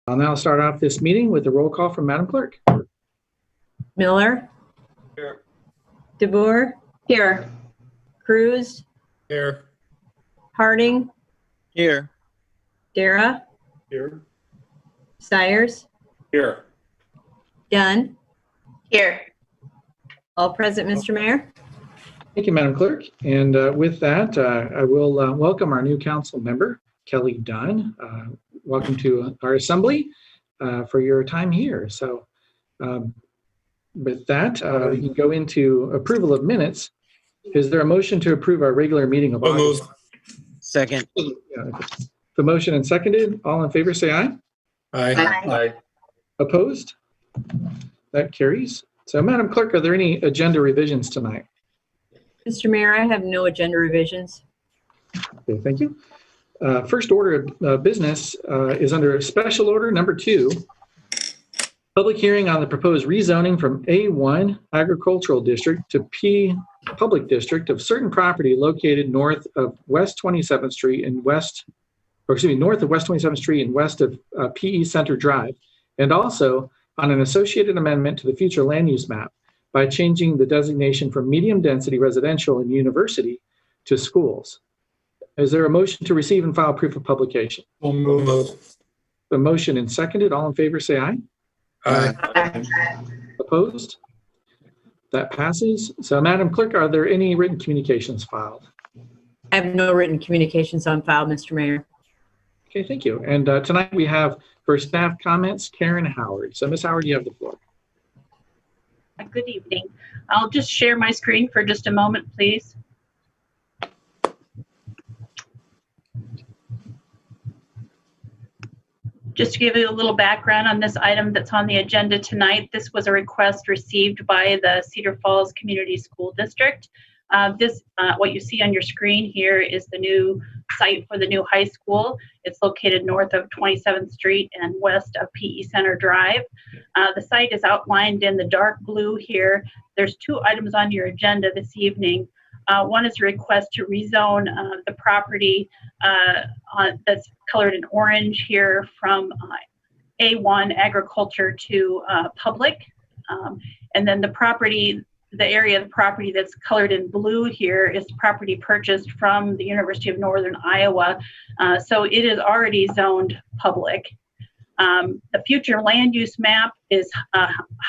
I'll now start off this meeting with a roll call from Madam Clerk. Miller. Here. DeBoer. Here. Cruz. Here. Harding. Here. Dara. Here. Sires. Here. Dunn. Here. All present, Mr. Mayor. Thank you, Madam Clerk. And with that, I will welcome our new council member, Kelly Dunn. Welcome to our assembly for your time here. So with that, we can go into approval of minutes. Is there a motion to approve our regular meeting of August? Second. The motion and seconded. All in favor, say aye. Aye. Aye. Opposed? That carries. So, Madam Clerk, are there any agenda revisions tonight? Mr. Mayor, I have no agenda revisions. Okay, thank you. First order of business is under special order number 2. Public hearing on the proposed rezoning from A1 agricultural district to P public district of certain property located north of West 27th Street and north of West 27th Street and west of PE Center Drive, and also on an associated amendment to the future land use map by changing the designation from medium density residential and university to schools. Is there a motion to receive and file proof of publication? We'll move. The motion and seconded. All in favor, say aye. Aye. Opposed? That passes. So, Madam Clerk, are there any written communications filed? I have no written communications on file, Mr. Mayor. Okay, thank you. And tonight we have for staff comments, Karen Howard. So, Ms. Howard, you have the floor. Good evening. I'll just share my screen for just a moment, please. Just to give you a little background on this item that's on the agenda tonight, this was a request received by the Cedar Falls Community School District. What you see on your screen here is the new site for the new high school. It's located north of 27th Street and west of PE Center Drive. The site is outlined in the dark blue here. There's 2 items on your agenda this evening. One is a request to rezone the property that's colored in orange here from A1 agriculture to public. And then the area of the property that's colored in blue here is property purchased from the University of Northern Iowa. So it is already zoned public. The future land use map is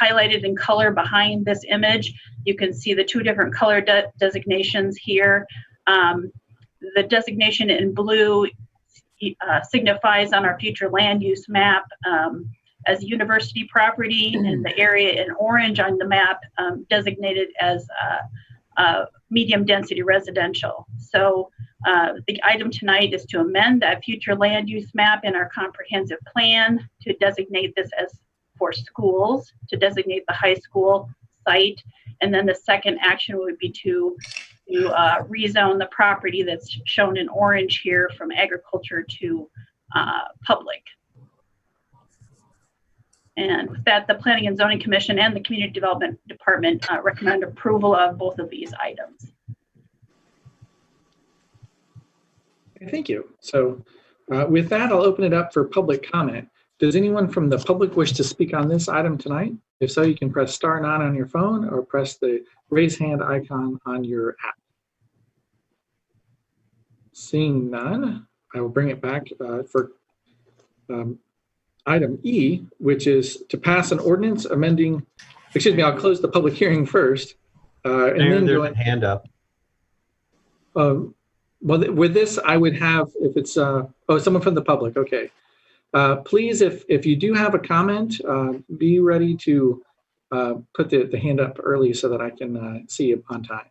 highlighted in color behind this image. You can see the 2 different color designations here. The designation in blue signifies on our future land use map as university property, and the area in orange on the map designated as medium density residential. So the item tonight is to amend that future land use map in our comprehensive plan to designate this as for schools, to designate the high school site. And then the second action would be to rezone the property that's shown in orange here from agriculture to public. And with that, the Planning and Zoning Commission and the Community Development Department recommend approval of both of these items. Thank you. So with that, I'll open it up for public comment. Does anyone from the public wish to speak on this item tonight? If so, you can press *9 on your phone or press the raise hand icon on your app. Seeing none, I will bring it back for item E, which is to pass an ordinance amending, I'll close the public hearing first. And then there's a hand up. Well, with this, I would have, if it's, someone from the public, okay. Please, if you do have a comment, be ready to put the hand up early so that I can see it on time.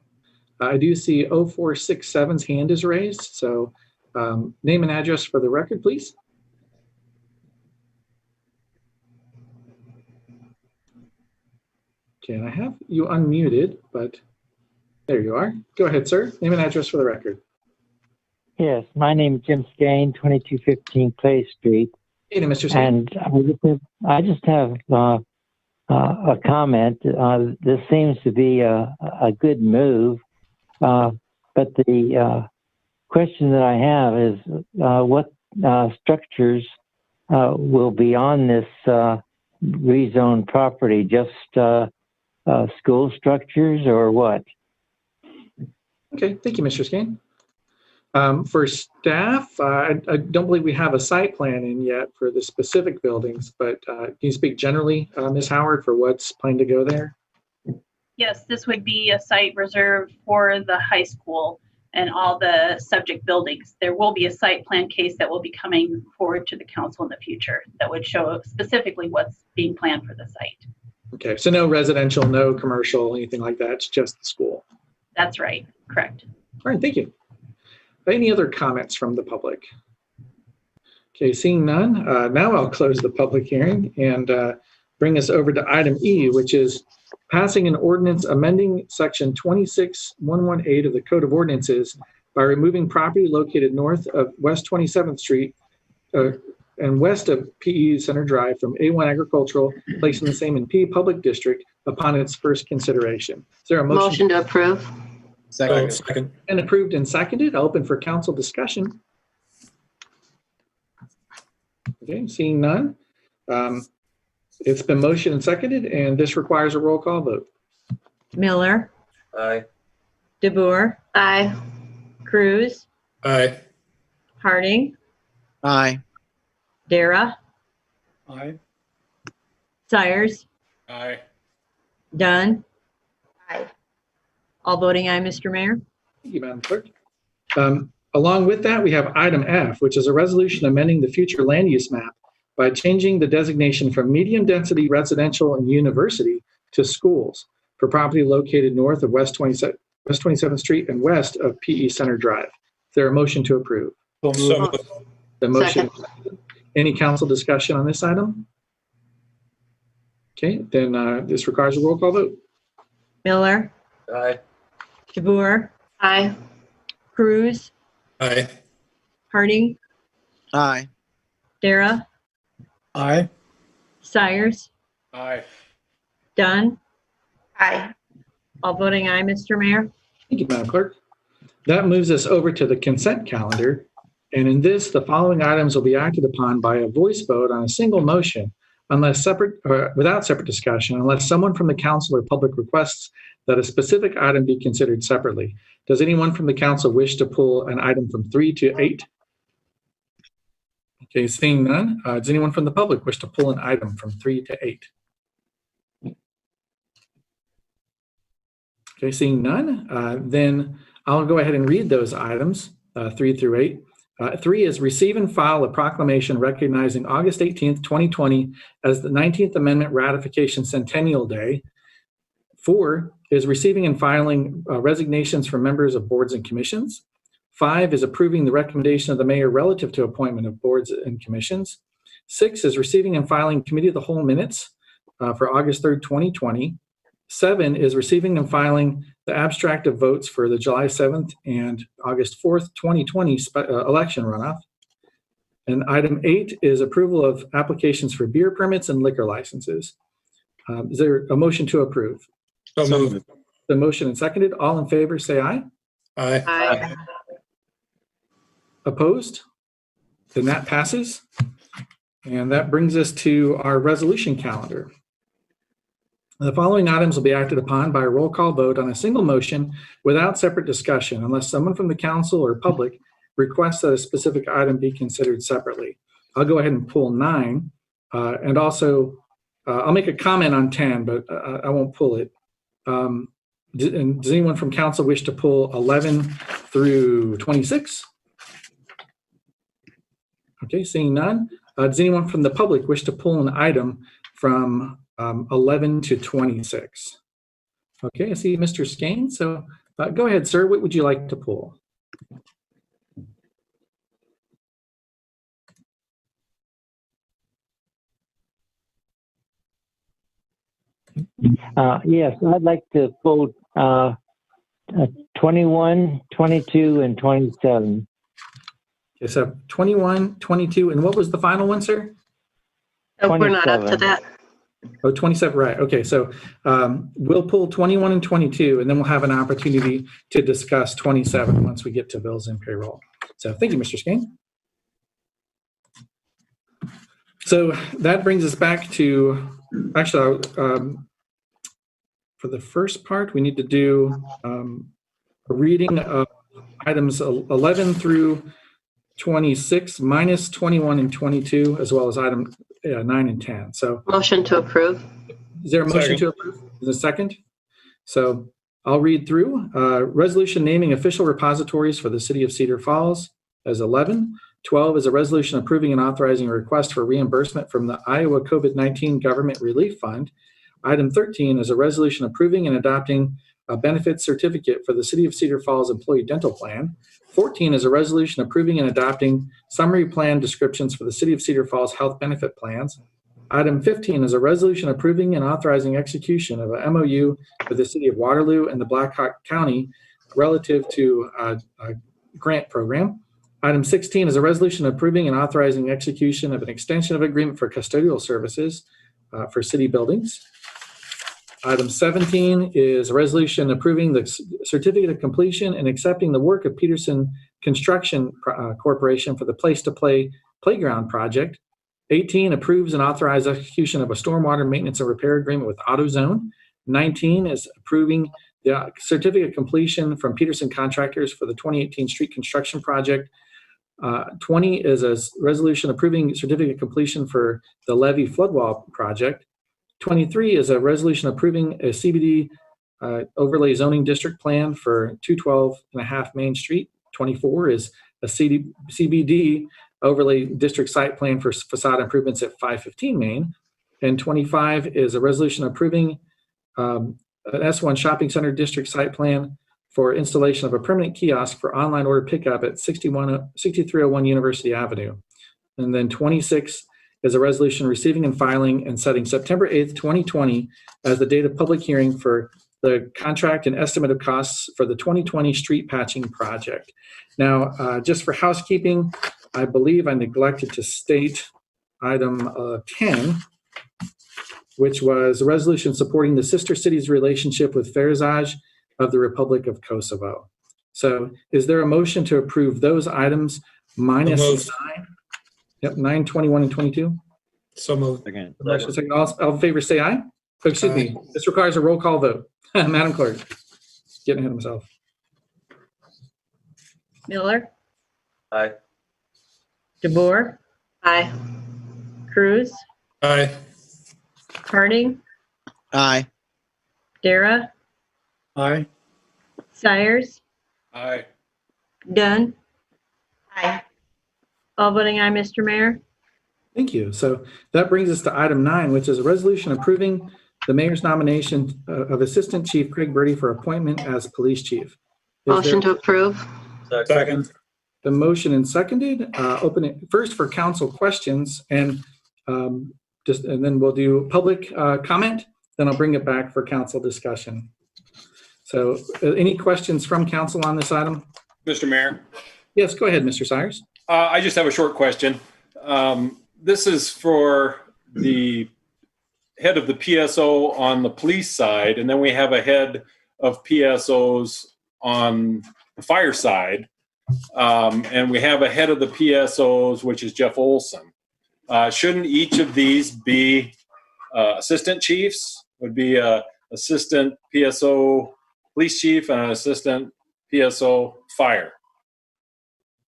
I do see 0467's hand is raised, so name and address for the record, please. Okay, and I have you unmuted, but there you are. Go ahead, sir. Name and address for the record. Yes, my name is Jim Skane, 2215 Clay Street. Hey, Mr. Skane. And I just have a comment. This seems to be a good move, but the question that I have is what structures will be on this rezoned property? Just school structures or what? Okay, thank you, Mr. Skane. For staff, I don't believe we have a site plan in yet for the specific buildings, but can you speak generally, Ms. Howard, for what's planned to go there? Yes, this would be a site reserved for the high school and all the subject buildings. There will be a site plan case that will be coming forward to the council in the future that would show specifically what's being planned for the site. Okay, so no residential, no commercial, anything like that. It's just the school. That's right, correct. All right, thank you. Any other comments from the public? Okay, seeing none, now I'll close the public hearing and bring us over to item E, which is passing an ordinance amending section 26118 of the Code of Ordinances by removing property located north of West 27th Street and west of PE Center Drive from A1 Agricultural, placing the same in P Public District upon its first consideration. Is there a motion? Motion to approve. Second. And approved and seconded. I'll open for council discussion. Okay, seeing none. It's been motioned and seconded, and this requires a roll call vote. Miller, Aye. DeBoer, Aye. Cruz, Aye. Harding, Aye. Dara, Aye. Sires, Aye. Dunn. Aye. All voting aye, Mr. Mayor. Thank you, Madam Clerk. Along with that, we have item F, which is a resolution amending the future land use map by changing the designation from medium density residential and university to schools for property located north of West 27th Street and west of PE Center Drive. Is there a motion to approve? So moved. The motion. Any council discussion on this item? Okay, then this requires a roll call vote. Miller, Aye. DeBoer, Aye. Cruz, Aye. Harding, Aye. Dara, Aye. Sires, Aye. Dunn. Aye. All voting aye, Mr. Mayor. Thank you, Madam Clerk. That moves us over to the consent calendar. And in this, the following items will be acted upon by a voice vote on a single motion unless without separate discussion, unless someone from the council or public requests that a specific item be considered separately. Does anyone from the council wish to pull an item from 3 to 8? Okay, seeing none. Does anyone from the public wish to pull an item from 3 to 8? Okay, seeing none, then I'll go ahead and read those items, 3 through 8. 3 is receive and file a proclamation recognizing August 18th, 2020 as the 19th Amendment Ratification Centennial Day. 4 is receiving and filing resignations from members of boards and commissions. 5 is approving the recommendation of the mayor relative to appointment of boards and commissions. 6 is receiving and filing committee of the whole minutes for August 3rd, 2020. 7 is receiving and filing the abstract of votes for the July 7th and August 4th, 2020 election runoff. And item 8 is approval of applications for beer permits and liquor licenses. Is there a motion to approve? So moved. The motion and seconded. All in favor, say aye. Aye. Aye. Opposed? Then that passes. And that brings us to our resolution calendar. The following items will be acted upon by a roll call vote on a single motion without separate discussion unless someone from the council or public requests that a specific item be considered separately. I'll go ahead and pull 9 and also I'll make a comment on 10, but I won't pull it. Does anyone from council wish to pull 11 through 26? Okay, seeing none. Does anyone from the public wish to pull an item from 11 to 26? Okay, I see Mr. Skane. So go ahead, sir. What would you like to pull? Yes, I'd like to pull 21, 22, and 27. Okay, so 21, 22, and what was the final one, sir? Oh, we're not up to 27. that. Oh, 27, right. Okay, so we'll pull 21 and 22, and then we'll have an opportunity to discuss 27 once we get to bills and payroll. So thank you, Mr. Skane. So that brings us back to, actually, for the first part, we need to do a reading of items 11 through 26, minus 21 and 22, as well as item 9 and 10. So Motion to approve. is there a motion Second. to approve? Is there a second? So I'll read through. Resolution naming official repositories for the city of Cedar Falls as 11. 12 is a resolution approving and authorizing a request for reimbursement from the Iowa COVID-19 Government Relief Fund. Item 13 is a resolution approving and adopting a benefit certificate for the city of Cedar Falls Employee Dental Plan. 14 is a resolution approving and adopting summary plan descriptions for the city of Cedar Falls health benefit plans. Item 15 is a resolution approving and authorizing execution of a MOU with the city of Waterloo and the Blackhawk County relative to a grant program. Item 16 is a resolution approving and authorizing execution of an extension of agreement for custodial services for city buildings. Item 17 is a resolution approving the certificate of completion and accepting the work of Peterson Construction Corporation for the Place to Play Playground project. 18 approves and authorizes execution of a stormwater maintenance and repair agreement with AutoZone. 19 is approving the certificate of completion from Peterson Contractors for the 2018 street construction project. 20 is a resolution approving certificate of completion for the levee floodwall project. 23 is a resolution approving a CBD overlay zoning district plan for 212.5 Main Street. 24 is a CBD overlay district site plan for facade improvements at 515 Main. And 25 is a resolution approving an S1 shopping center district site plan for installation of a permanent kiosk for online order pickup at 6301 University Avenue. And then 26 is a resolution receiving and filing and setting September 8th, 2020 as the date of public hearing for the contract and estimate of costs for the 2020 street patching project. Now, just for housekeeping, I believe I neglected to state item 10, which was a resolution supporting the sister city's relationship with Ferzaj of the Republic of Kosovo. So is there a motion to approve those items minus So moved. 9? Yep, 9, 21, and 22. So moved. Second. Motion second. All in favor, say aye. Oh, excuse me. This requires a roll call vote. Madam Clerk, getting ahead of myself. Miller, Aye. DeBoer, Aye. Cruz, Aye. Harding, Aye. Dara, Aye. Sires, Aye. Dunn. Aye. All voting aye, Mr. Mayor. Thank you. So that brings us to item 9, which is a resolution approving the mayor's nomination of Assistant Chief Craig Birdie for appointment as police chief. Is Motion there to approve. Second. the motion and seconded? Open it first for council questions and and then we'll do public comment. Then I'll bring it back for council discussion. So any questions from council on this item? Mr. Mayor, Yes, go ahead, Mr. Sires. I just have a short question. This is for the head of the PSO on the police side, and then we have a head of PSOs on the fire side, and we have a head of the PSOs, which is Jeff Olson. Shouldn't each of these be assistant chiefs? Would be assistant PSO police chief and an assistant PSO fire?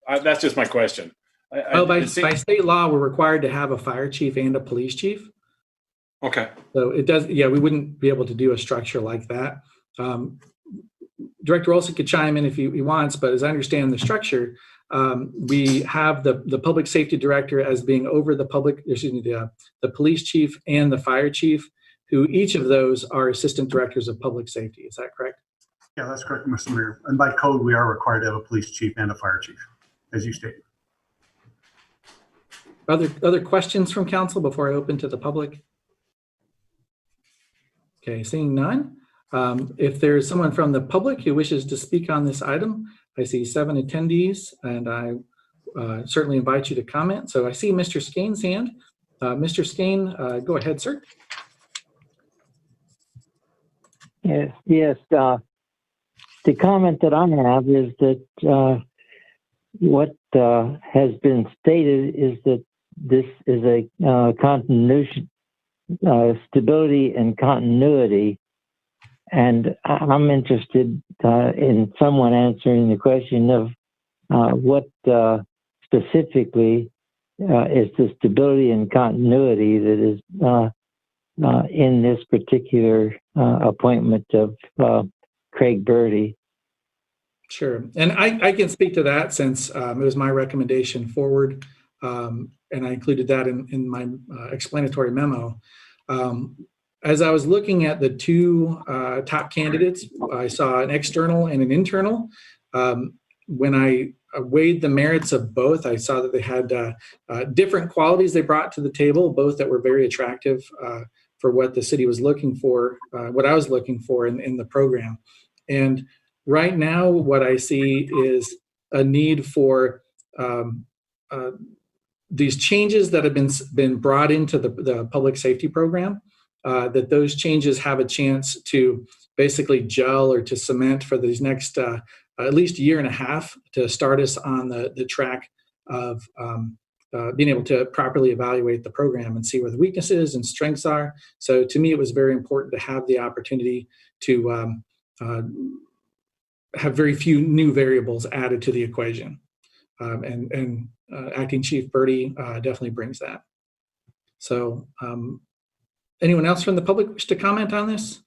That's just my question. By state law, we're required to have a fire chief and a police chief. Okay. So it does, yeah, we wouldn't be able to do a structure like that. Director Olson could chime in if he wants, but as I understand the structure, we have the public safety director as being over the police chief and the fire chief, who each of those are assistant directors of public safety. Is that correct? Yeah, that's correct, Mr. Mayor. And by code, we are required to have a police chief and a fire chief, as you stated. Other questions from council before I open to the public? Okay, seeing none. If there's someone from the public who wishes to speak on this item, I see 7 attendees, and I certainly invite you to comment. So I see Mr. Skane's hand. Mr. Skane, go ahead, sir. Yes. The comment that I have is that what has been stated is that this is a continuation, stability and continuity. And I'm interested in someone answering the question of what specifically is the stability and continuity that is in this particular appointment of Craig Birdie. Sure. And I can speak to that since it was my recommendation forward, and I included that in my explanatory memo. As I was looking at the two top candidates, I saw an external and an internal. When I weighed the merits of both, I saw that they had different qualities they brought to the table, both that were very attractive for what the city was looking for, what I was looking for in the program. And right now, what I see is a need for these changes that have been brought into the public safety program, that those changes have a chance to basically gel or to cement for these next at least year and a half to start us on the track of being able to properly evaluate the program and see where the weaknesses and strengths are. So to me, it was very important to have the opportunity to have very few new variables added to the equation. And Acting Chief Birdie definitely brings that. So anyone else from the public wish to comment on this?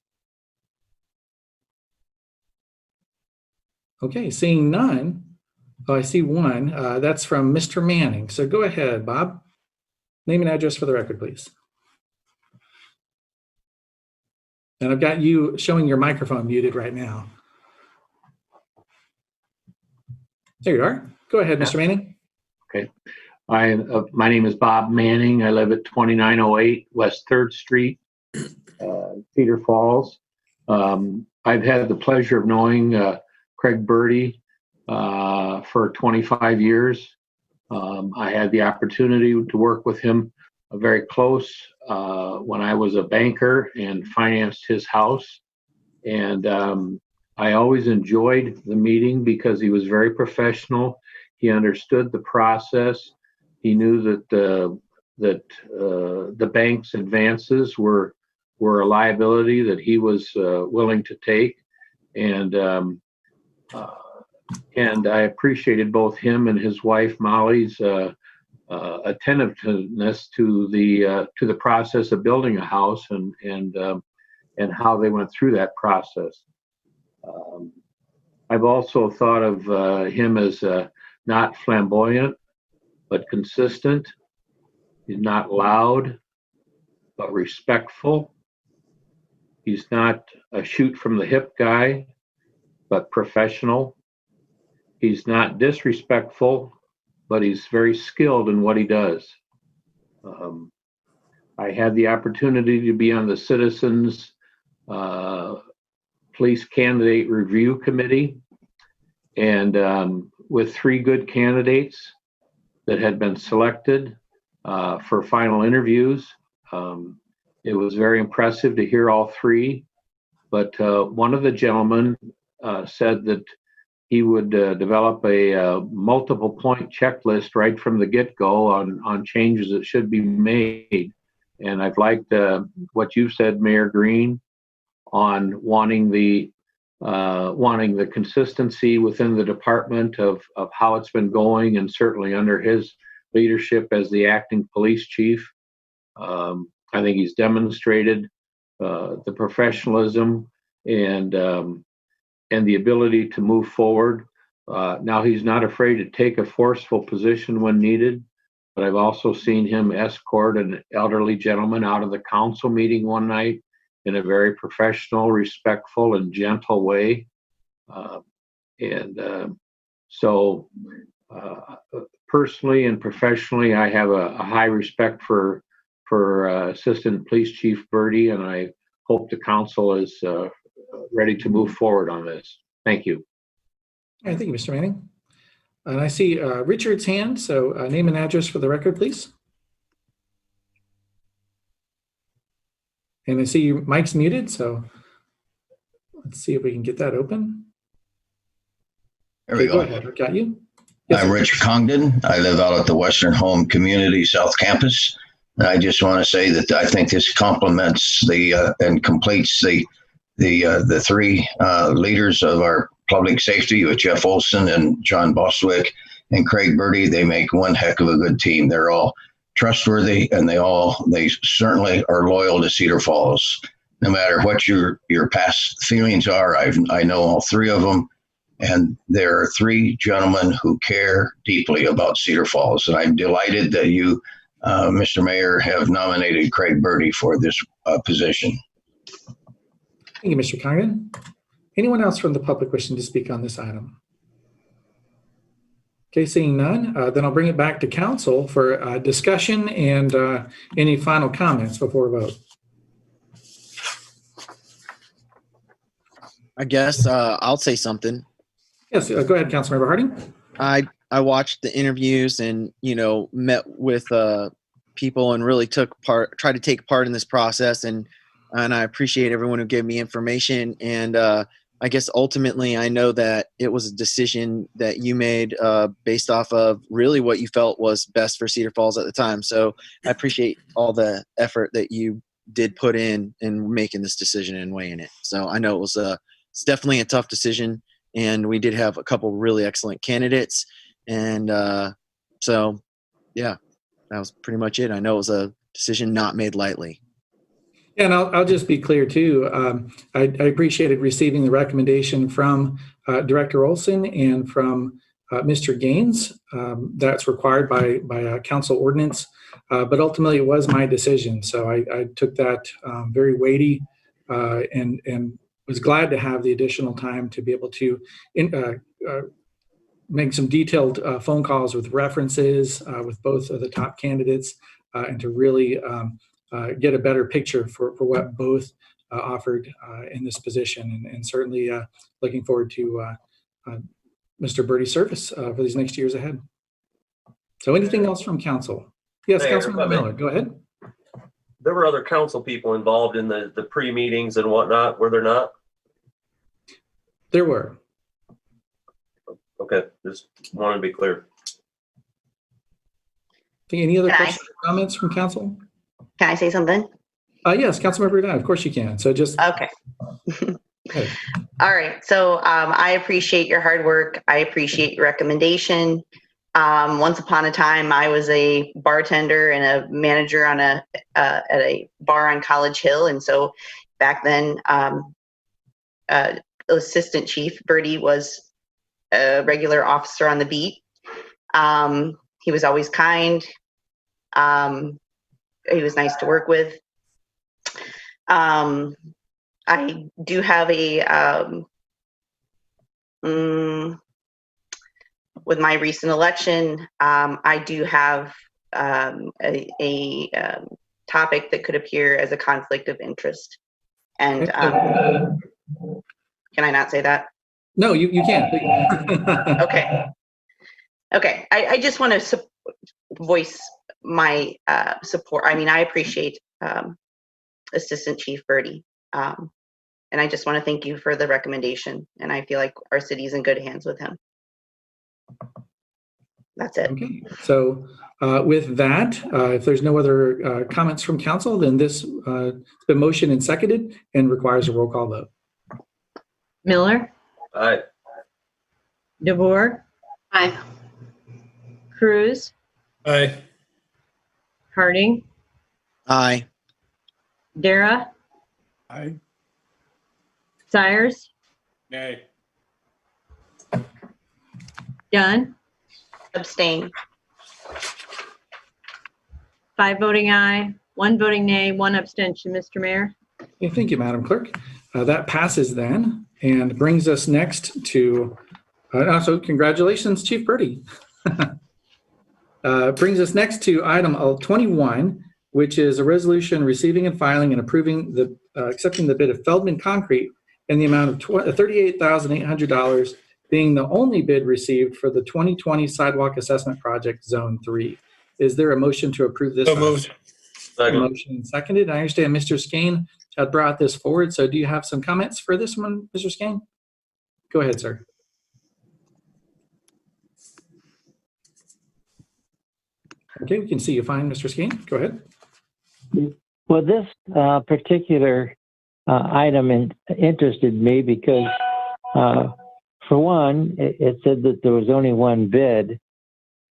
Okay, seeing none. Oh, I see one. That's from Mr. Manning. So go ahead, Bob. Name and address for the record, please. And I've got you showing your microphone muted right now. There you are. Go ahead, Mr. Manning. Okay. My name is Bob Manning. I live at 2908 West 3rd Street, Cedar Falls. I've had the pleasure of knowing Craig Birdie for 25 years. I had the opportunity to work with him very close when I was a banker and financed his house. And I always enjoyed the meeting because he was very professional. He understood the process. He knew that the bank's advances were a liability that he was willing to take. And I appreciated both him and his wife Molly's attentiveness to the process of building a house and how they went through that process. I've also thought of him as not flamboyant, but consistent. He's not loud, but respectful. He's not a shoot from the hip guy, but professional. He's not disrespectful, but he's very skilled in what he does. I had the opportunity to be on the Citizens Police Candidate Review Committee, and with 3 good candidates that had been selected for final interviews. It was very impressive to hear all 3, but one of the gentlemen said that he would develop a multiple point checklist right from the get-go on changes that should be made. And I've liked what you said, Mayor Green, on wanting the consistency within the department of how it's been going, and certainly under his leadership as the acting police chief. I think he's demonstrated the professionalism and the ability to move forward. Now he's not afraid to take a forceful position when needed, but I've also seen him escort an elderly gentleman out of the council meeting one night in a very professional, respectful, and gentle way. So personally and professionally, I have a high respect for Assistant Police Chief Birdie, and I hope the council is ready to move forward on this. Thank you. All right, thank you, Mr. Manning. And I see Richard's hand, so name and address for the record, please. And I see your mic's muted, so let's see if we can get that open. There we Okay, go. Ahead, we got you. Yes, I'm sir. Rich Congdon. I live out at the Western Home Community South Campus. And I just want to say that I think this complements and completes the three leaders of our public safety with Jeff Olson and John Bostwick and Craig Birdie. They make one heck of a good team. They're all trustworthy, and they certainly are loyal to Cedar Falls. No matter what your past feelings are, I know all three of them. And there are three gentlemen who care deeply about Cedar Falls. And I'm delighted that you, Mr. Mayor, have nominated Craig Birdie for this position. Thank you, Mr. Congdon. Anyone else from the public wishing to speak on this item? Okay, seeing none, then I'll bring it back to council for discussion and any final comments before a vote. I guess I'll say something. Yes, go ahead, Councilmember Harding. I watched the interviews and, met with people and really tried to take part in this process. And I appreciate everyone who gave me information. And I guess ultimately I know that it was a decision that you made based off of really what you felt was best for Cedar Falls at the time. So I appreciate all the effort that you did put in making this decision and weighing it. So I know it's definitely a tough decision. And we did have a couple really excellent candidates. And so, yeah, that was pretty much it. I know it was a decision not made lightly. Yeah, and I'll just be clear too. I appreciated receiving the recommendation from Director Olson and from Mr. Gaines. That's required by council ordinance, but ultimately it was my decision. So I took that very weighty and was glad to have the additional time to be able to make some detailed phone calls with references with both of the top candidates and to really get a better picture for what both offered in this position. And certainly looking forward to Mr. Birdie's service for these next years ahead. So anything else from council? Yes, Hey, Councilmember Miller, go ahead. There were other council people involved in the pre-meetings and whatnot, were there not? There were. Okay, just wanted to be clear. Any other Can I- questions or comments from council? Can I say something? Yes, Councilmember Dunn, of course you can. So just Okay. okay. All right. So I appreciate your hard work. I appreciate your recommendation. Once upon a time, I was a bartender and a manager on at a bar on College Hill. And so back then, Assistant Chief Birdie was a regular officer on the beat. He was always kind. He was nice to work with. I do have with my recent election, I do have a topic that could appear as a conflict of interest. And can I not say that? No, you can't. Okay. Okay. I just want to voice my support. I mean, I appreciate Assistant Chief Birdie. And I just want to thank you for the recommendation. And I feel like our city is in good hands with him. That's it. Okay. So with that, if there's no other comments from council, then this has been motioned and seconded and requires a roll call vote. Miller, Aye. DeVore, Aye. Cruz, Aye. Harding, Aye. Dara, Aye. Sires, Nay. Dunn, Abstain. 5 voting aye, 1 voting nay, 1 abstention, Mr. Mayor. Okay, thank you, Madam Clerk. That passes then and brings us next to, so congratulations, Chief Birdie. Brings us next to item 21, which is a resolution receiving and filing and approving accepting the bid of Feldman Concrete in the amount of $38,800, being the only bid received for the 2020 Sidewalk Assessment Project Zone 3. Is there a motion to approve this? So moved. Second. Motion seconded. I understand Mr. Skane had brought this forward. So do you have some comments for this one, Mr. Skane? Go ahead, sir. Okay, we can see you fine, Mr. Skeen. Go ahead. Well, this particular item interested me because, for one, it said that there was only one bid,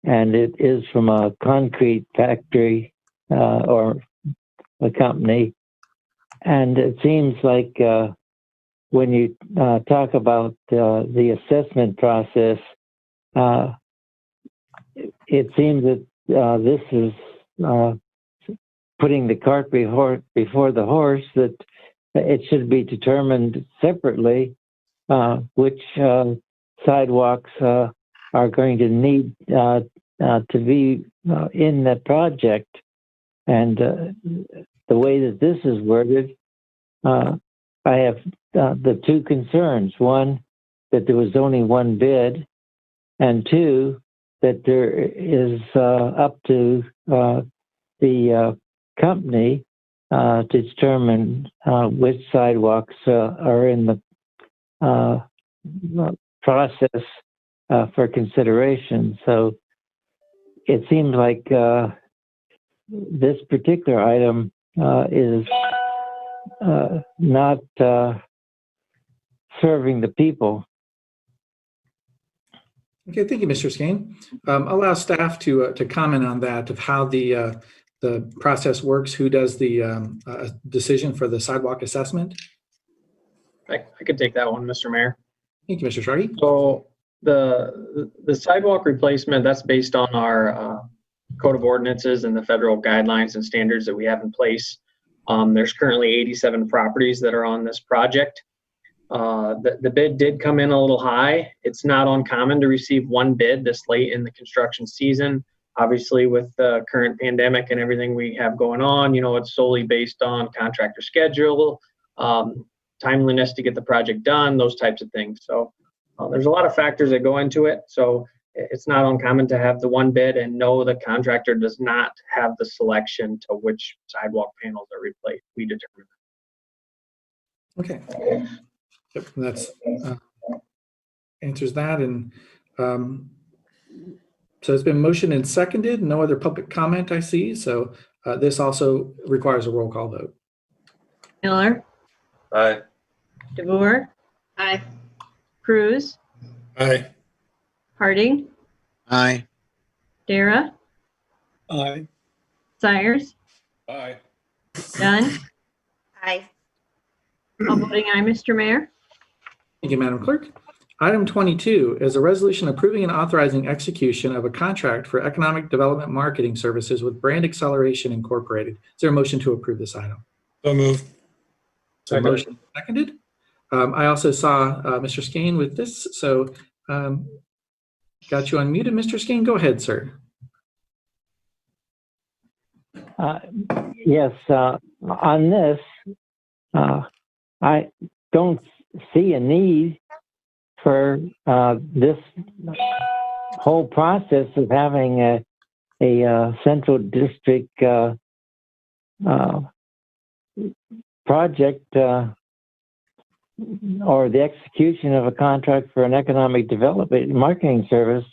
and it is from a concrete factory or a company. And it seems like when you talk about the assessment process, it seems that this is putting the cart before the horse, that it should be determined separately which sidewalks are going to need to be in that project. And the way that this is worded, I have the two concerns. One, that there was only one bid, and two, that there is up to the company to determine which sidewalks are in the process for consideration. So it seems like this particular item is not serving the people. Okay, thank you, Mr. Skeen. Allow staff to comment on that, of how the process works. Who does the decision for the sidewalk assessment? I could take that one, Mr. Mayor. Thank you, Mr. Sharkey. So the sidewalk replacement, that's based on our code of ordinances and the federal guidelines and standards that we have in place. There's currently 87 properties that are on this project. The bid did come in a little high. It's not uncommon to receive one bid this late in the construction season. Obviously, with the current pandemic and everything we have going on, it's solely based on contractor schedule, timeliness to get the project done, those types of things. So there's a lot of factors that go into it. So it's not uncommon to have the one bid and no, the contractor does not have the selection to which sidewalk panels are replaced. We determine that. Okay. Yep, that's answers that. And so it's been motioned and seconded. No other public comment I see. So this also requires a roll call vote. Miller, Aye. DeVore, Aye. Cruz, Aye. Harding, Aye. Dara, Aye. Sires, Aye. Dunn. Aye. All voting aye, Mr. Mayor. Thank you, Madam Clerk. Item 22 is a resolution approving and authorizing execution of a contract for economic development marketing services with Brand Acceleration Incorporated. Is there a motion to approve this item? So moved. So motion seconded. I also saw Mr. Skeen with this, so got you unmuted. Mr. Skeen, go ahead, sir. Yes, on this, I don't see a need for this whole process of having a central district project or the execution of a contract for an economic development marketing service.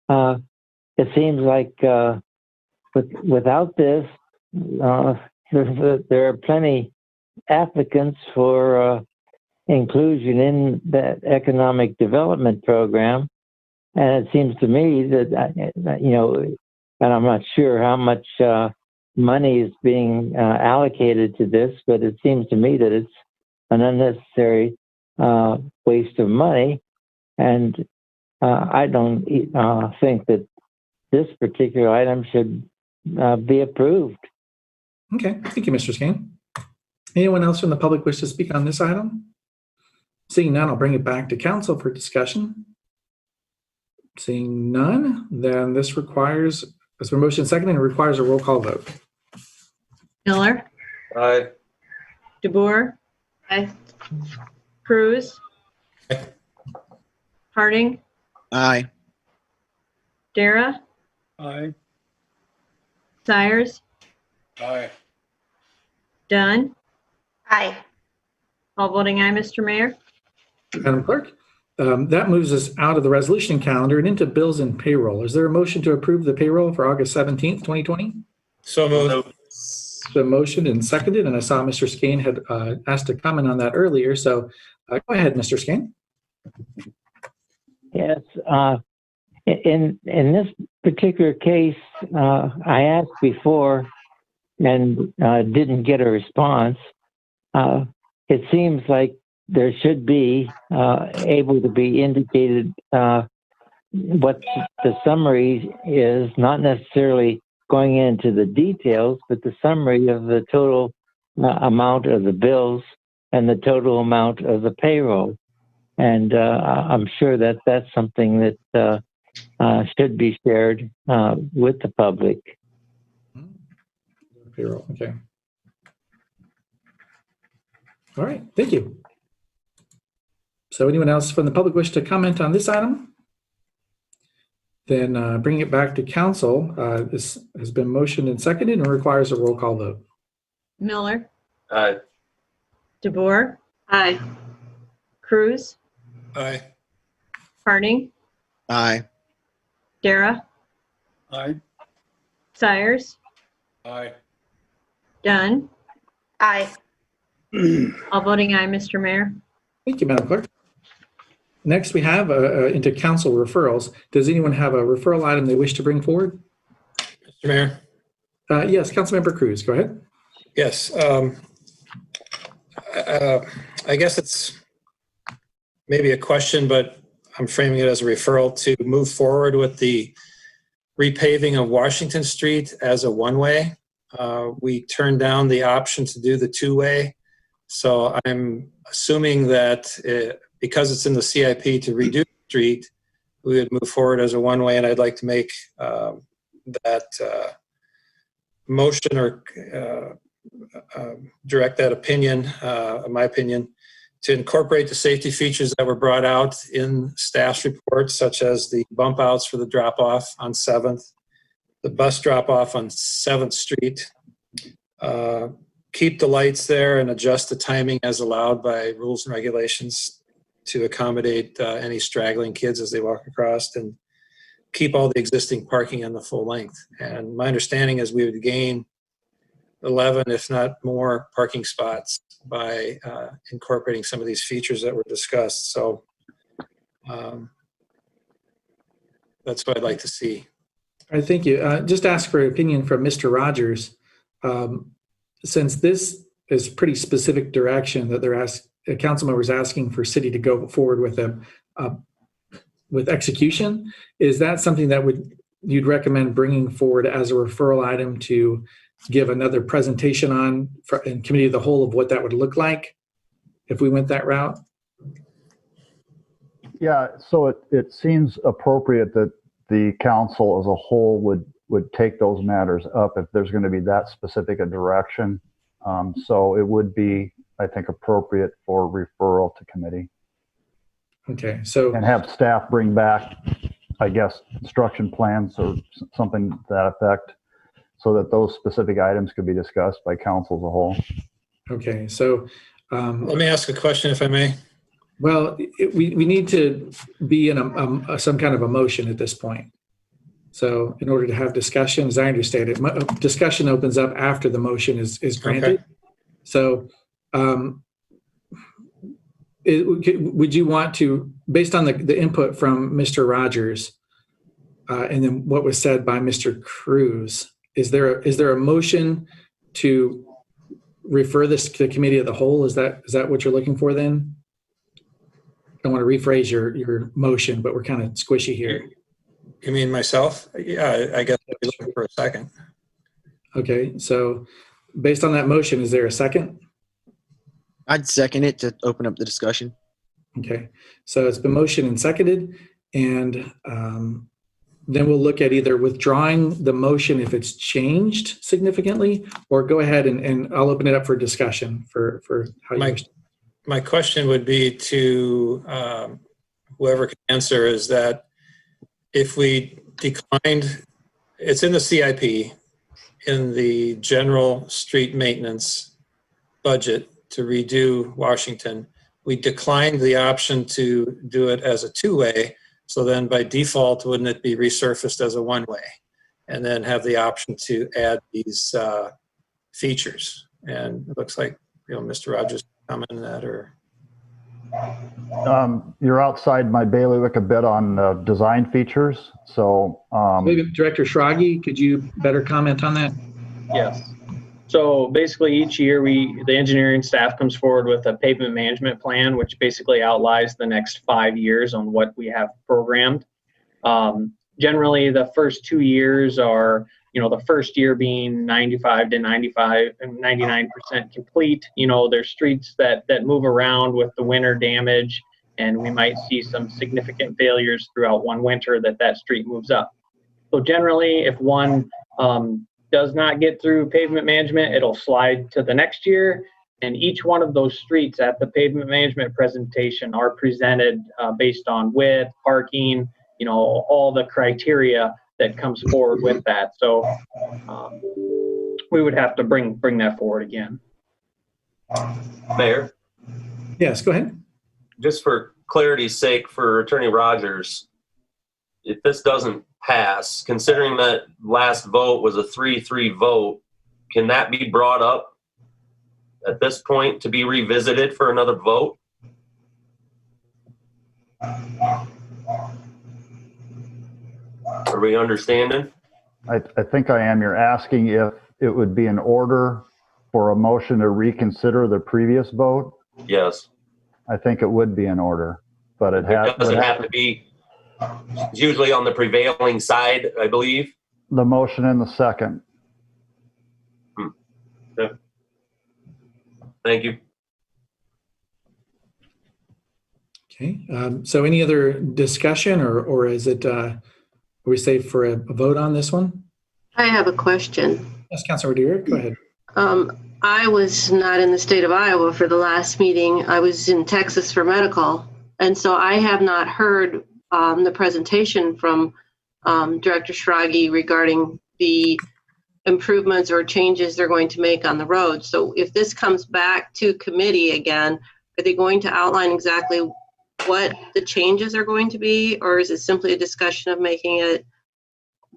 It seems like without this, there are plenty applicants for inclusion in that economic development program. And it seems to me that, and I'm not sure how much money is being allocated to this, but it seems to me that it's an unnecessary waste of money. And I don't think that this particular item should be approved. Okay, thank you, Mr. Skeen. Anyone else from the public wish to speak on this item? Seeing none, I'll bring it back to council for discussion. Seeing none, then this requires, as for motion seconded, it requires a roll call vote. Miller, Aye. DeBoer, Aye. Cruz, Aye. Harding, Aye. Dara, Aye. Sires, Aye. Dunn. Aye. All voting aye, Mr. Mayor. Madam Clerk, that moves us out of the resolution calendar and into bills and payroll. Is there a motion to approve the payroll for August 17th, 2020? So moved. The motion and seconded, and I saw Mr. Skane had asked to comment on that earlier. So go ahead, Mr. Skane. Yes. In this particular case, I asked before and didn't get a response. It seems like there should be able to be indicated what the summary is, not necessarily going into the details, but the summary of the total amount of the bills and the total amount of the payroll. And I'm sure that that's something that should be shared with the public. Payroll, okay. All right, thank you. So anyone else from the public wish to comment on this item? Then bring it back to council. This has been motioned and seconded and requires a roll call vote. Miller, Aye. DeBoer, Aye. Cruz, Aye. Harding, Aye. Dara, Aye. Sires, Aye. Dunn. Aye. All voting aye, Mr. Mayor. Thank you, Madam Clerk. Next, we have into council referrals. Does anyone have a referral item they wish to bring forward? Mr. Mayor? Yes, Councilmember Cruz, go ahead. Yes. I guess it's maybe a question, but I'm framing it as a referral to move forward with the repaving of Washington Street as a one-way. We turned down the option to do the two-way. So I'm assuming that because it's in the CIP to redo the street, we would move forward as a one-way, and I'd like to make that motion or direct that opinion, my opinion, to incorporate the safety features that were brought out in staff's reports, such as the bump outs for the drop-off on 7th, the bus drop-off on 7th Street, keep the lights there and adjust the timing as allowed by rules and regulations to accommodate any straggling kids as they walk across, and keep all the existing parking on the full length. And my understanding is we would gain 11, if not more, parking spots by incorporating some of these features that were discussed. So that's what I'd like to see. All right, thank you. Just ask for an opinion from Mr. Rogers. Since this is pretty specific direction that a council member is asking for city to go forward with execution, is that something that you'd recommend bringing forward as a referral item to give another presentation on in committee of the whole of what that would look like if we went that route? Yeah, so it seems appropriate that the council as a whole would take those matters up if there's going to be that specific a direction. So it would be, I think, appropriate for referral to committee. Okay, so. And have staff bring back, I guess, instruction plans or something to that effect, so that those specific items could be discussed by council as a whole. Okay, so. Let me ask a question, if I may. Well, we need to be in some kind of a motion at this point. So in order to have discussion, as I understand it, discussion opens up after the motion is granted. Okay. So would you want to, based on the input from Mr. Rogers and then what was said by Mr. Cruz, is there a motion to refer this to the committee of the whole? Is that what you're looking for then? I want to rephrase your motion, but we're kind of squishy here. You mean myself? Yeah, I guess I'd be looking for a second. Okay, so based on that motion, is there a second? I'd second it to open up the discussion. Okay, so it's been motioned and seconded, and then we'll look at either withdrawing the motion if it's changed significantly, or go ahead and I'll open it up for discussion for how you wish. My question would be to whoever can answer, is that if we declined, it's in the CIP, in the general street maintenance budget to redo Washington, we declined the option to do it as a two-way. So then by default, wouldn't it be resurfaced as a one-way? And then have the option to add these features. And it looks like, Mr. Rogers commented on that, or? You're outside my bailiwick a bit on design features. So maybe Director Schrage, could you better comment on that? Yes. So basically each year the engineering staff comes forward with a pavement management plan, which basically outlines the next 5 years on what we have programmed. Generally the first 2 years are, the first year being 95 to 95 and 99% complete. There's streets that move around with the winter damage, and we might see some significant failures throughout one winter that street moves up. So generally, if one does not get through pavement management, it'll slide to the next year. And each one of those streets at the pavement management presentation are presented based on width, parking, all the criteria that comes forward with that. So we would have to bring that forward again. Mayor? Yes, go ahead. Just for clarity's sake for Attorney Rogers, if this doesn't pass, considering that last vote was a 3-3 vote, can that be brought up at this point to be revisited for another vote? Are we understanding? I think I am. You're asking if it would be in order for a motion to reconsider the previous vote? Yes. I think it would be in order, but it doesn't have to be. It's usually on the prevailing side, I believe. The motion and the second. Okay. Thank you. Okay. So any other discussion, or is it, are we safe for a vote on this one? I have a question. Yes, Councilor Deere, go ahead. I was not in the state of Iowa for the last meeting. I was in Texas for medical. And so I have not heard the presentation from Director Schrage regarding the improvements or changes they're going to make on the road. So if this comes back to committee again, are they going to outline exactly what the changes are going to be, or is it simply a discussion of making it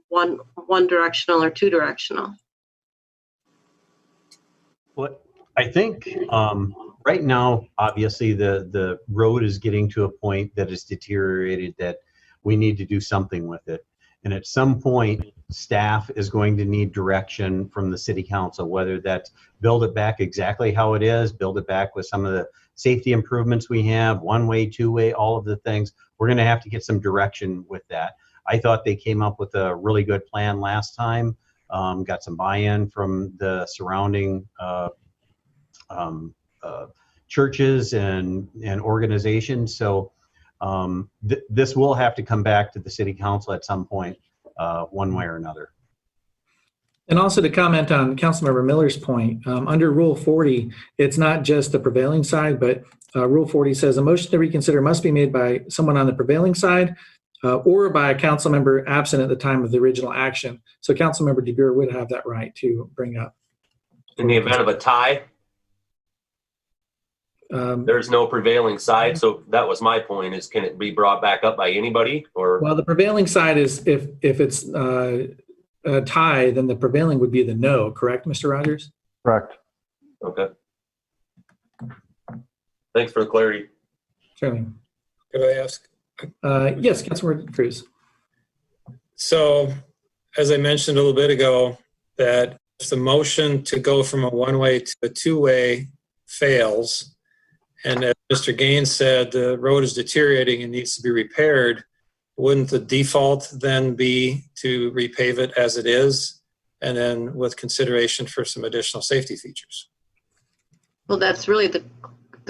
one directional or two directional? Well, I think right now, obviously, the road is getting to a point that is deteriorated that we need to do something with it. And at some point, staff is going to need direction from the city council, whether that's build it back exactly how it is, build it back with some of the safety improvements we have, one-way, two-way, all of the things. We're going to have to get some direction with that. I thought they came up with a really good plan last time, got some buy-in from the surrounding churches and organizations. So this will have to come back to the city council at some point, one way or another. And also to comment on Councilmember Miller's point, under Rule 40, it's not just the prevailing side, but Rule 40 says a motion to reconsider must be made by someone on the prevailing side or by a council member absent at the time of the original action. So Councilmember DeBeer would have that right to bring up. In the event of a tie, there's no prevailing side. So that was my point, is can it be brought back up by anybody? Or well, the prevailing side is if it's a tie, then the prevailing would be the no, correct, Mr. Rogers? Correct. Okay. Thanks for the clarity. Certainly. Could I ask? Yes, Councilmember Cruz. So, as I mentioned a little bit ago, that if the motion to go from a one-way to a two-way fails, and as Mr. Gaines said, the road is deteriorating and needs to be repaired, wouldn't the default then be to repave it as it is, and then with consideration for some additional safety features? Well, that's really the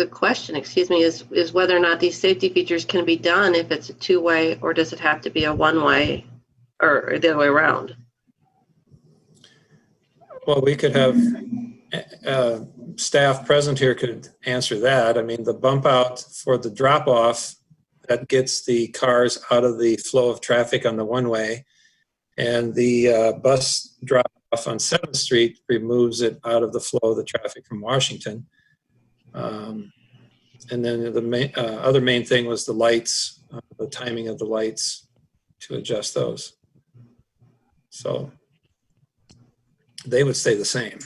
question, excuse me, is whether or not these safety features can be done if it's a two-way, or does it have to be a one-way, or the other way around? Well, we could have staff present here could answer that. I mean, the bump out for the drop off, that gets the cars out of the flow of traffic on the one-way, and the bus drop off on 7th Street removes it out of the flow of the traffic from Washington. And then the other main thing was the lights, the timing of the lights to adjust those. So they would stay the same.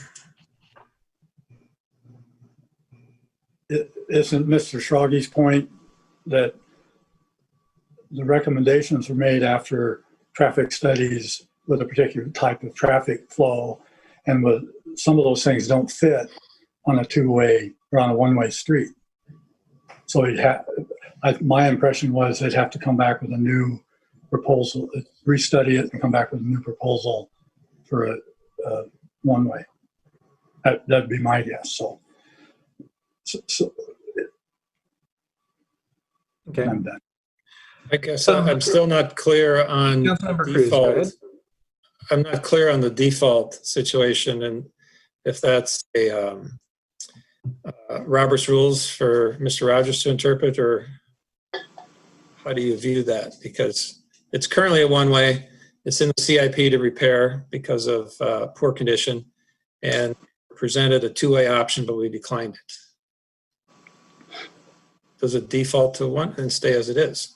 Isn't Mr. Schraggy's point that the recommendations were made after traffic studies with a particular type of traffic flow, and with some of those things don't fit on a two-way or on a one-way street? So my impression was they'd have to come back with a new proposal, restudy it, and come back with a new proposal for a one-way. That'd be my guess. So Okay. I'm done. I guess I'm still not clear on default. I'm not clear on the default situation, and if that's a Robert's rules for Mr. Rogers to interpret, or how do you view that? Because it's currently a one-way. It's in the CIP to repair because of poor condition, and presented a two-way option, but we declined it. Does it default to one and stay as it is?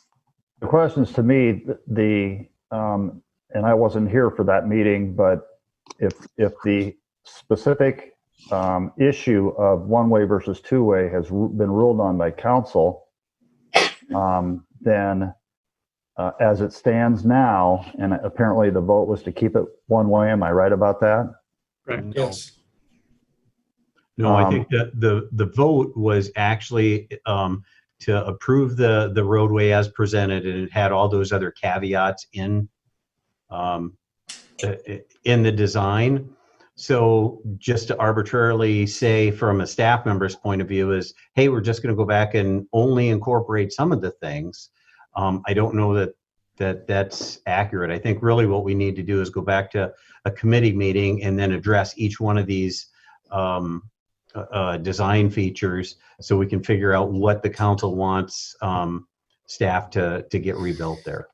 The questions to me, and I wasn't here for that meeting, but if the specific issue of one-way versus two-way has been ruled on by council, then as it stands now, and apparently the vote was to keep it one-way, am I right about that? Right. Yes. No, I think that the vote was actually to approve the roadway as presented, and it had all those other caveats in the design. So just to arbitrarily say from a staff member's point of view is, hey, we're just going to go back and only incorporate some of the things. I don't know that's accurate. I think really what we need to do is go back to a committee meeting and then address each one of these design features so we can figure out what the council wants staff to get rebuilt there.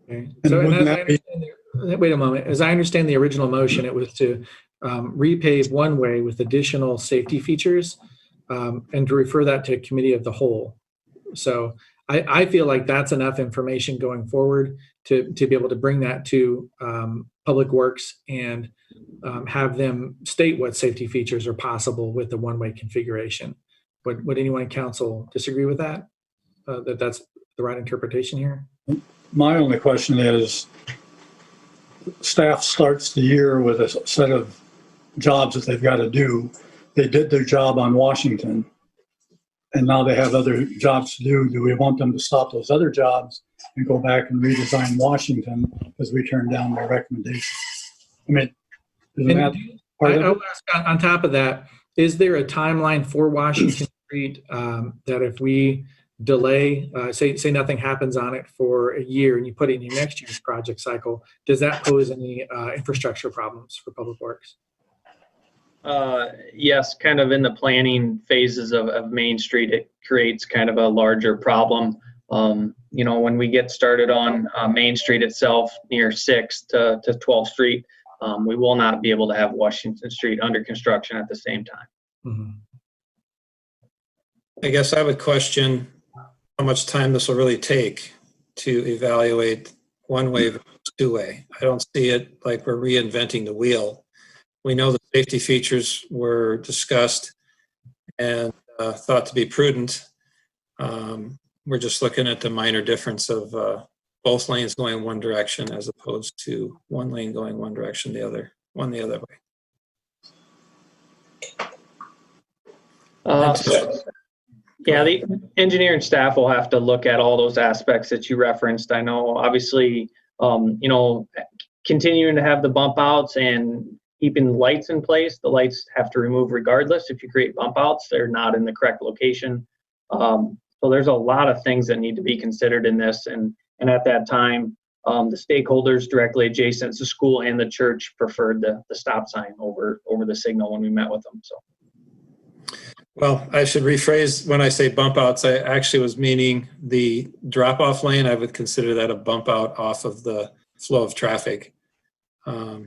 Okay. So, wait a moment. As I understand the original motion, it was to repave one way with additional safety features and to refer that to a committee of the whole. So I feel like that's enough information going forward to be able to bring that to Public Works and have them state what safety features are possible with the one-way configuration. Would anyone in council disagree with that? That that's the right interpretation here? My only question is, staff starts the year with a set of jobs that they've got to do. They did their job on Washington, and now they have other jobs to do. Do we want them to stop those other jobs and go back and redesign Washington because we turned down their recommendation? I mean, isn't that part of it? I will ask on top of that, is there a timeline for Washington Street that if we delay, say nothing happens on it for a year and you put it in your next year's project cycle, does that pose any infrastructure problems for Public Works? Yes, kind of in the planning phases of Main Street, it creates kind of a larger problem. When we get started on Main Street itself near 6th to 12th Street, we will not be able to have Washington Street under construction at the same time. Mm-hmm. I guess I would question how much time this will really take to evaluate one-way versus two-way. I don't see it like we're reinventing the wheel. We know the safety features were discussed and thought to be prudent. We're just looking at the minor difference of both lanes going one direction as opposed to one lane going one direction, the other way. Yeah, the engineer and staff will have to look at all those aspects that you referenced. I know, obviously, continuing to have the bump outs and keeping lights in place. The lights have to remove regardless. If you create bump outs, they're not in the correct location. So there's a lot of things that need to be considered in this. And at that time, the stakeholders directly adjacent to the school and the church preferred the stop sign over the signal when we met with them. So. Well, I should rephrase when I say bump outs, I actually was meaning the drop off lane. I would consider that a bump out off of the flow of traffic. I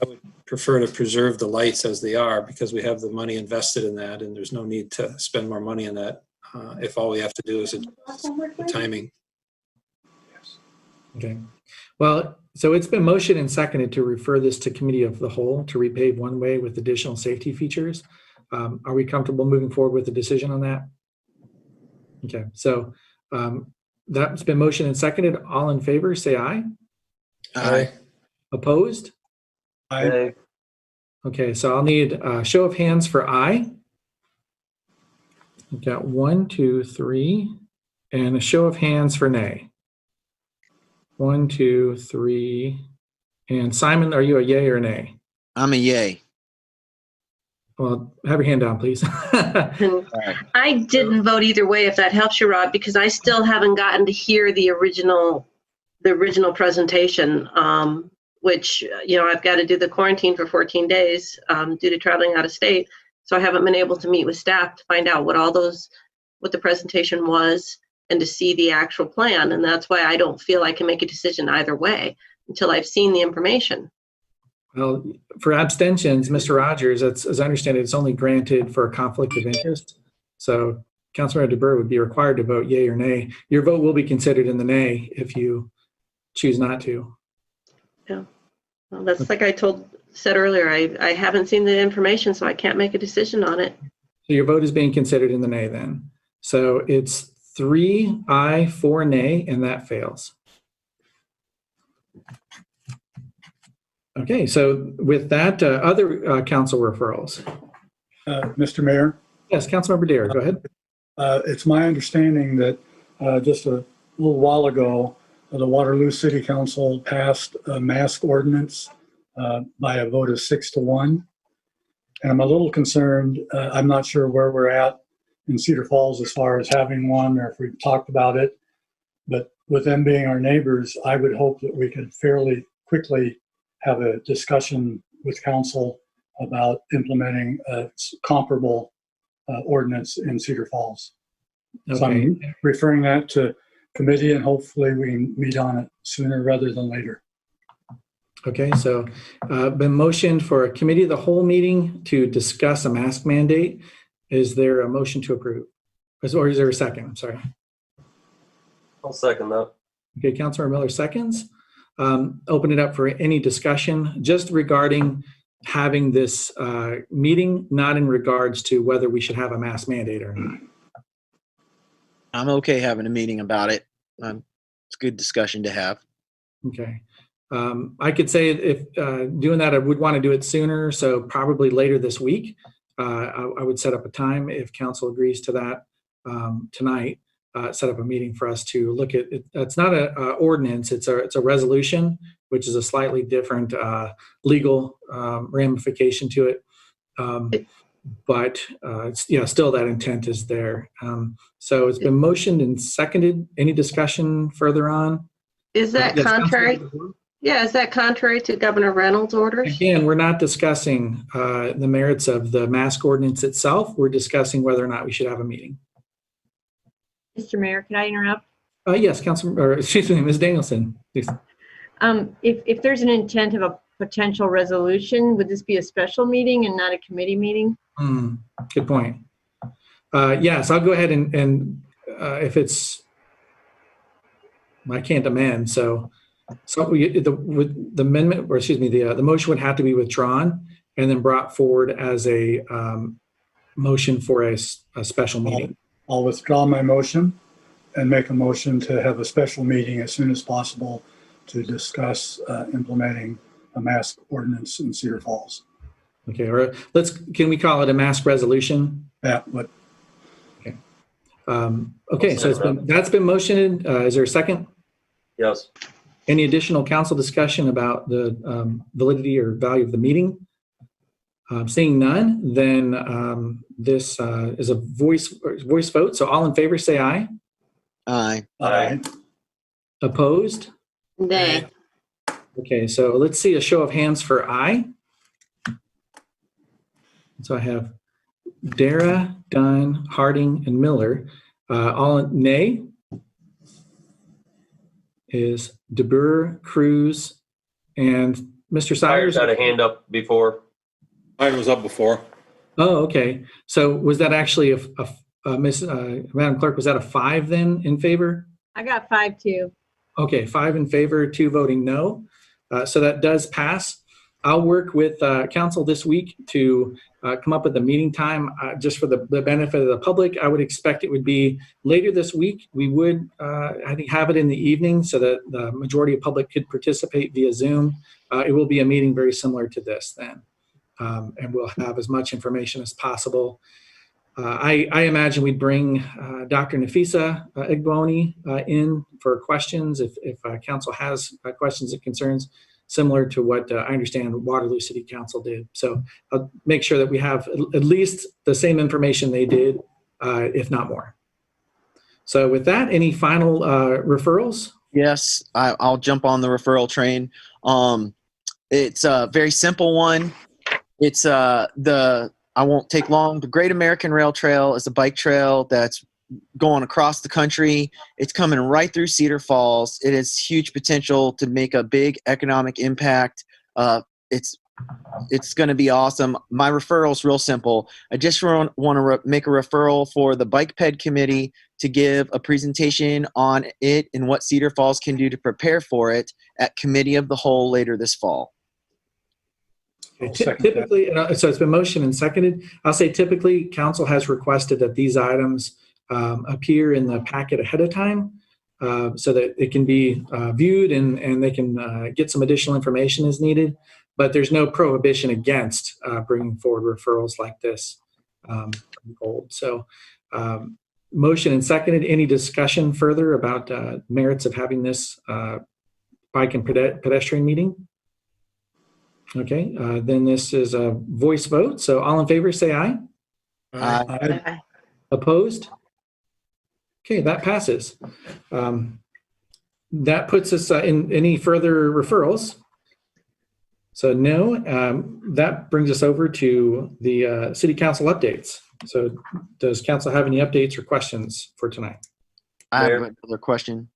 would prefer to preserve the lights as they are because we have the money invested in that, and there's no need to spend more money on that if all we have to do is adjust the timing. Okay. Well, so it's been motioned and seconded to refer this to committee of the whole to repave one way with additional safety features. Are we comfortable moving forward with the decision on that? Okay, so that's been motioned and seconded. All in favor, say aye. Aye. Opposed? Aye. Okay, so I'll need a show of hands for aye. We've got 1, 2, 3, and a show of hands for nay. 1, 2, 3, and Simon, are you a yay or a nay? I'm a yay. Well, have your hand down, please. I didn't vote either way, if that helps you, Rod, because I still haven't gotten to hear the original presentation, which, I've got to do the quarantine for 14 days due to traveling out of state. So I haven't been able to meet with staff to find out what the presentation was and to see the actual plan. And that's why I don't feel I can make a decision either way until I've seen the information. Well, for abstentions, Mr. Rogers, as I understand it, it's only granted for a conflict of interest. So Councilmember DeBurr would be required to vote yay or nay. Your vote will be considered in the nay if you choose not to. Yeah, well, that's like I said earlier, I haven't seen the information, so I can't make a decision on it. So your vote is being considered in the nay then. So it's 3 aye, 4 nay, and that fails. Okay, so with that, other council referrals. Mr. Mayor? Yes, Councilmember Dare, go ahead. It's my understanding that just a little while ago, the Waterloo City Council passed a mask ordinance by a vote of 6-1. And I'm a little concerned. I'm not sure where we're at in Cedar Falls as far as having one or if we've talked about it. But with them being our neighbors, I would hope that we could fairly quickly have a discussion with council about implementing a comparable ordinance in Cedar Falls. Okay. So I'm referring that to committee, and hopefully we can meet on it sooner rather than later. Okay, so been motioned for a committee of the whole meeting to discuss a mask mandate. Is there a motion to approve? Or is there a second? I'm sorry. I'll second that. Okay, Councilmember Miller seconds. Open it up for any discussion just regarding having this meeting, not in regards to whether we should have a mask mandate or not. I'm okay having a meeting about it. It's a good discussion to have. Okay. I could say if doing that, I would want to do it sooner. So probably later this week, I would set up a time if council agrees to that tonight. Set up a meeting for us to look at it. It's not an ordinance, it's a resolution, which is a slightly different legal ramification to it. But still that intent is there. So it's been motioned and seconded. Any discussion further on? Is that Yes, contrary? Yeah, is that contrary to Governor Reynolds' orders? Again, we're not discussing the merits of the mask ordinance itself. We're discussing whether or not we should have a meeting. Mr. Mayor, can I interrupt? Yes, Ms. Danielson, please. If there's an intent of a potential resolution, would this be a special meeting and not a committee meeting? Good point. Yes, I'll go ahead and if it's, I can't amend, so the amendment, or excuse me, the motion would have to be withdrawn and then brought forward as a motion for a special meeting. I'll withdraw my motion and make a motion to have a special meeting as soon as possible to discuss implementing a mask ordinance in Cedar Falls. Okay, or can we call it a mask resolution? Yeah, but okay. Okay, so that's been motioned. Is there a second? Yes. Any additional council discussion about the validity or value of the meeting? Seeing none, then this is a voice vote. So all in favor, say aye. Aye. Aye. Opposed? Nay. Okay, so let's see a show of hands for aye. So I have Dara, Dunn, Harding, and Miller. All nay is DeBurr, Cruz, and Mr. Tyre's Sayers? had a hand up before. Mine was up before. Oh, okay. So was that actually Madam Clerk, was that a 5 then in favor? I got 5 too. Okay, 5 in favor, 2 voting no. So that does pass. I'll work with council this week to come up with a meeting time just for the benefit of the public. I would expect it would be later this week. We would, I think, have it in the evening so that the majority of public could participate via Zoom. It will be a meeting very similar to this then. And we'll have as much information as possible. I imagine we'd bring Dr. Nafisa Igboni in for questions if council has questions and concerns, similar to what I understand Waterloo City Council did. So I'll make sure that we have at least the same information they did, if not more. So with that, any final referrals? Yes, I'll jump on the referral train. It's a very simple one. It's I won't take long. The Great American Rail Trail is a bike trail that's going across the country. It's coming right through Cedar Falls. It has huge potential to make a big economic impact. It's going to be awesome. My referral is real simple. I just want to make a referral for the Bike Ped Committee to give a presentation on it and what Cedar Falls can do to prepare for it at Committee of the Whole later this fall. Typically, so it's been motioned and seconded. I'll say typically council has requested that these items appear in the packet ahead of time so that it can be viewed and they can get some additional information as needed. But there's no prohibition against bringing forward referrals like this. So motion and seconded. Any discussion further about merits of having this bike and pedestrian meeting? Okay, then this is a voice vote. So all in favor, say aye. Aye. Opposed? Okay, that passes. That puts us in any further referrals. So no, that brings us over to the city council updates. So does council have any updates or questions for tonight? I have another question.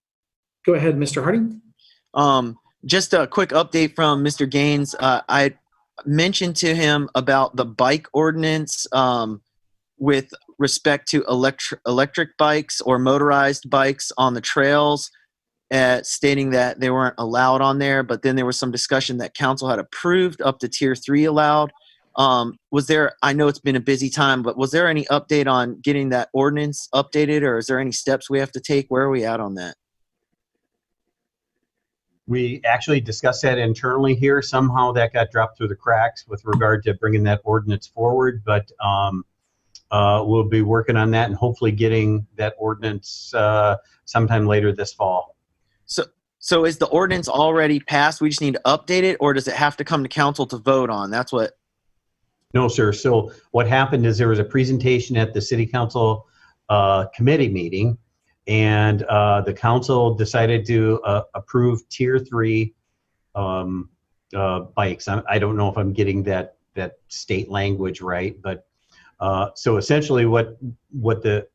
Go ahead, Mr. Harding. Just a quick update from Mr. Gaines. I mentioned to him about the bike ordinance with respect to electric bikes or motorized bikes on the trails, stating that they weren't allowed on there. But then there was some discussion that council had approved up to tier 3 allowed. Was there, I know it's been a busy time, but was there any update on getting that ordinance updated, or is there any steps we have to take? Where are we at on that? We actually discussed that internally here. Somehow that got dropped through the cracks with regard to bringing that ordinance forward, but we'll be working on that and hopefully getting that ordinance sometime later this fall. So is the ordinance already passed? We just need to update it, or does it have to come to council to vote on? That's what. No, sir. So what happened is there was a presentation at the city council committee meeting, and the council decided to approve tier 3 bikes. I don't know if I'm getting that state language right, but so essentially what the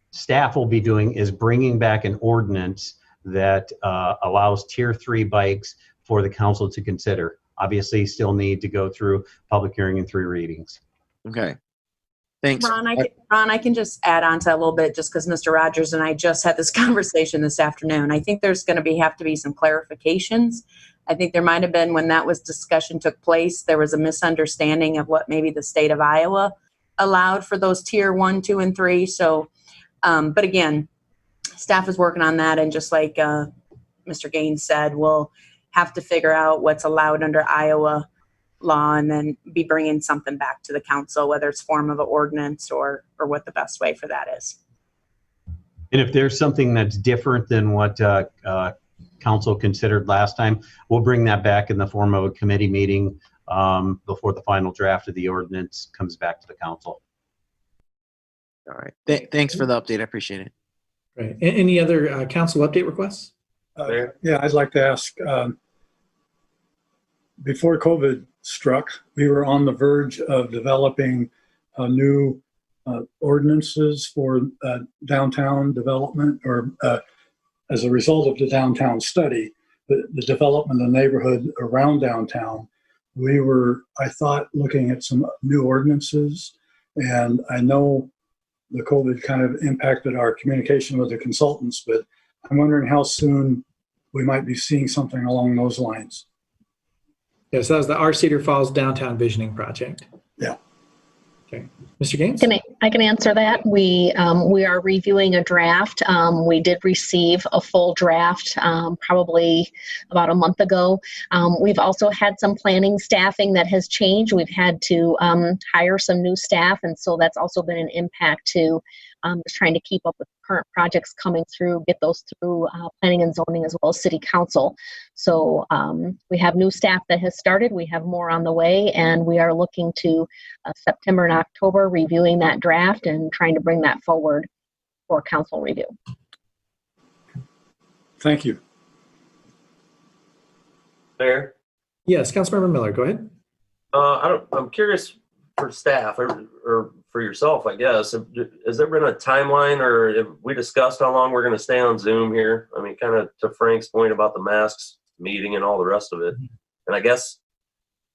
staff will be doing is bringing back an ordinance that allows tier 3 bikes for the council to consider. Obviously, still need to go through public hearing and 3 readings. Okay. Thanks. Ron, I can just add on to that a little bit, just because Mr. Rogers and I just had this conversation this afternoon. I think there's going to have to be some clarifications. I think there might have been, when that discussion took place, there was a misunderstanding of what maybe the state of Iowa allowed for those tier 1, 2, and 3. So, but again, staff is working on that, and just like Mr. Gaines said, we'll have to figure out what's allowed under Iowa law and then be bringing something back to the council, whether it's form of an ordinance or what the best way for that is. And if there's something that's different than what council considered last time, we'll bring that back in the form of a committee meeting before the final draft of the ordinance comes back to the council. All right. Thanks for the update. I appreciate it. Right. Any other council update requests? Yeah, I'd like to ask, before COVID struck, we were on the verge of developing new ordinances for downtown development, or as a result of the downtown study. the development of the neighborhood around downtown, we were, I thought, looking at some new ordinances. And I know the COVID kind of impacted our communication with the consultants, but I'm wondering how soon we might be seeing something along those lines. Yes, that was the Our Cedar Falls Downtown Visioning Project. Yeah. Okay. Mr. Gaines? I can answer that. We are reviewing a draft. We did receive a full draft probably about a month ago. We've also had some planning staffing that has changed. We've had to hire some new staff, and so that's also been an impact to just trying to keep up with current projects coming through, get those through planning and zoning as well as city council. So we have new staff that has started. We have more on the way, and we are looking to September and October reviewing that draft and trying to bring that forward for council review. Thank you. Mayor? Yes, Councilmember Miller, go ahead. I'm curious for staff or for yourself, I guess. Has there been a timeline, or have we discussed how long we're going to stay on Zoom here? I mean, kind of to Frank's point about the masks meeting and all the rest of it. And I guess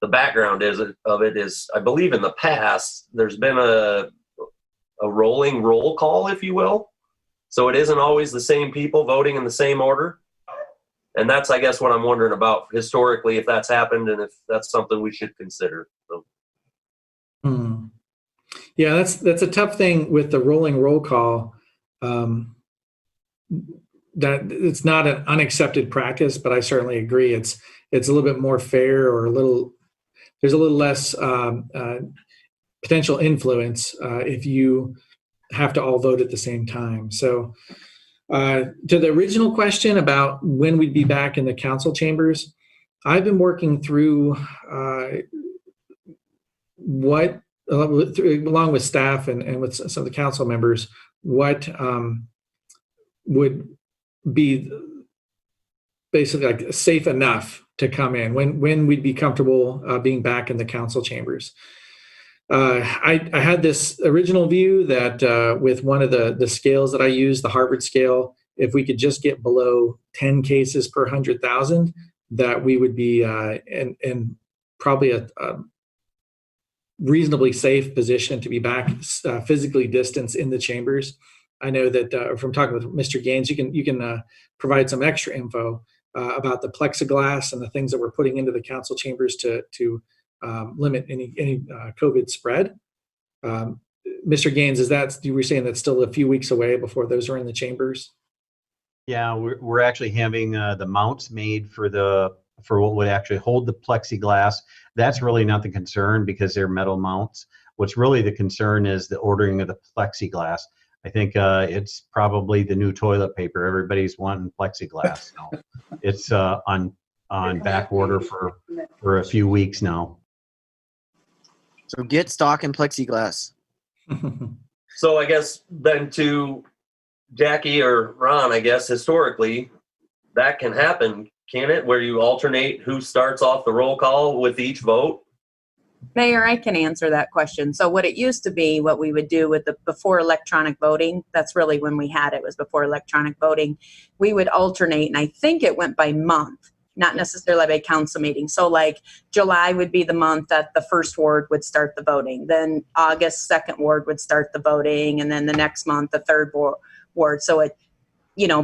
the background of it is, I believe in the past, there's been a rolling roll call, if you will. So it isn't always the same people voting in the same order. And that's, I guess, what I'm wondering about historically, if that's happened and if that's something we should consider. So. Yeah, that's a tough thing with the rolling roll call. That it's not an unaccepted practice, but I certainly agree. It's a little bit more fair, or there's a little less potential influence if you have to all vote at the same time. So to the original question about when we'd be back in the council chambers, I've been working through along with staff and with some of the council members, what would be basically like safe enough to come in, when we'd be comfortable being back in the council chambers. I had this original view that with one of the scales that I use, the Harvard scale, if we could just get below 10 cases per 100,000, that we would be in probably a reasonably safe position to be back physically distanced in the chambers. I know that from talking with Mr. Gaines, you can provide some extra info about the plexiglass and the things that we're putting into the council chambers to limit any COVID spread. Mr. Gaines, you were saying that's still a few weeks away before those are in the chambers? Yeah, we're actually having the mounts made for what would actually hold the plexiglass. That's really not the concern because they're metal mounts. What's really the concern is the ordering of the plexiglass. I think it's probably the new toilet paper. Everybody's wanting plexiglass now. It's on back order for a few weeks now. So get stock in plexiglass. So I guess then to Jackie or Ron, I guess historically that can happen, can it? Where you alternate who starts off the roll call with each vote? Mayor, I can answer that question. So what it used to be, what we would do with before electronic voting, that's really when we had it, was before electronic voting, we would alternate, and I think it went by month, not necessarily by council meeting. So like July would be the month that the first ward would start the voting. Then August, second ward would start the voting. And then the next month, the third ward. So it,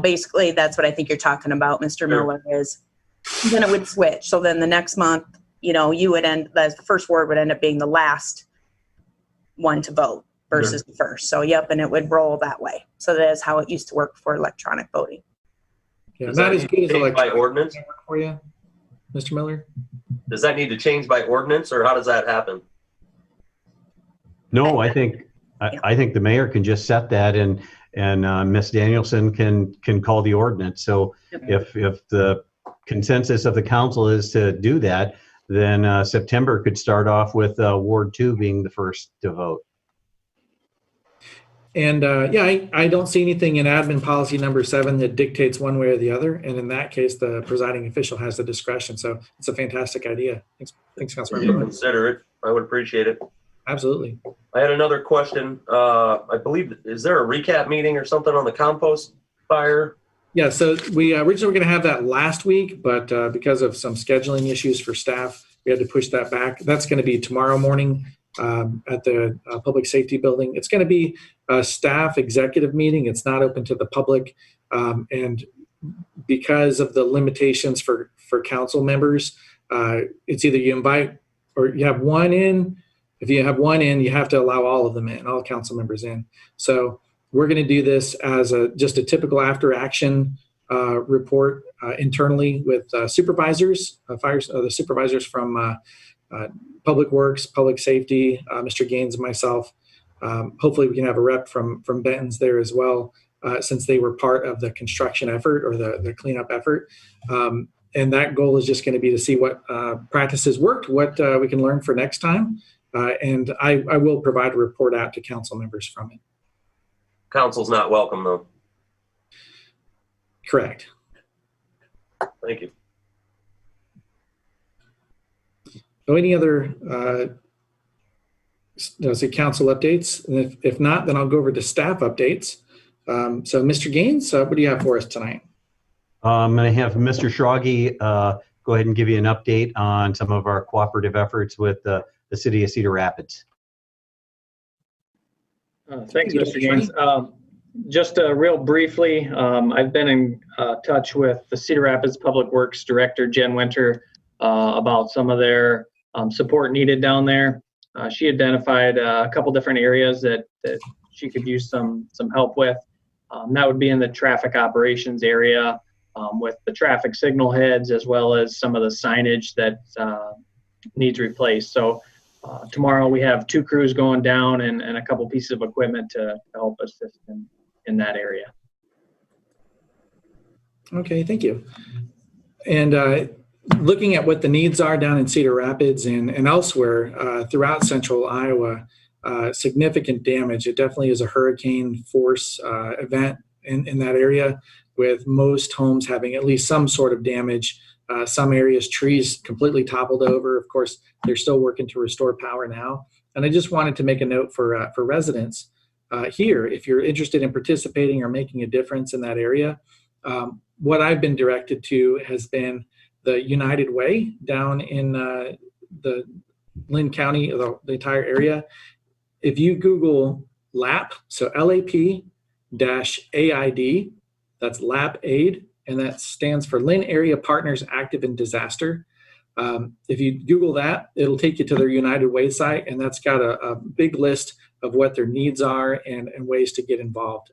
basically that's what I think you're talking about, Mr. Miller, is then it would switch. So then the next month, you would the first ward would end up being the last one to vote versus the first. So yep, and it would roll that way. So that is how it used to work for electronic voting. Yeah, not as good as electronic by ordinance for you, Mr. Miller. Does that need to change by ordinance, or how does that happen? No, I think the mayor can just set that, and Ms. Danielson can call the ordinance. So if the consensus of the council is to do that, then September could start off with Ward 2 being the first to vote. And I don't see anything in admin policy number 7 that dictates one way or the other. And in that case, the presiding official has the discretion. So it's a fantastic idea. Thanks, Councilmember. Consider it. I would appreciate it. Absolutely. I had another question. I believe, is there a recap meeting or something on the compost fire Yeah, so we originally were going to have that last week, but because of some scheduling issues for staff, we had to push that back. That's going to be tomorrow morning at the Public Safety Building. It's going to be a staff executive meeting. It's not open to the public. And because of the limitations for council members, it's either you invite or you have one in. If you have one in, you have to allow all of them in, all council members in. So we're going to do this as just a typical after action report internally with supervisors, the supervisors from Public Works, Public Safety, Mr. Gaines and myself. Hopefully we can have a rep from Benton's there as well, since they were part of the construction effort or the cleanup effort. And that goal is just going to be to see what practices worked, what we can learn for next time. And I will provide a report out to council members from it. Council's not welcome, though. Correct. Thank you. So any other say council updates? And if not, then I'll go over to staff updates. So Mr. Gaines, what do you have for us tonight? I'm going to have Mr. Schrage go ahead and give you an update on some of our cooperative efforts with the city of Cedar Rapids. Thanks, Mr. Gaines. Just real briefly, I've been in touch with the Cedar Rapids Public Works Director, Jen Winter, about some of their support needed down there. She identified a couple different areas that she could use some help with. That would be in the traffic operations area with the traffic signal heads, as well as some of the signage that needs replaced. So tomorrow we have 2 crews going down and a couple pieces of equipment to help assist in that area. Okay, thank you. And looking at what the needs are down in Cedar Rapids and elsewhere throughout central Iowa, significant damage. It definitely is a hurricane force event in that area, with most homes having at least some sort of damage. Some areas, trees completely toppled over. Of course, they're still working to restore power now. And I just wanted to make a note for residents here, if you're interested in participating or making a difference in that area, what I've been directed to has been the United Way down in the Lynn County, the entire area. If you Google LAP, so LAP-AID, that's LAP Aid, and that stands for Lynn Area Partners Active in Disaster. If you Google that, it'll take you to their United Way site, and that's got a big list of what their needs are and ways to get involved.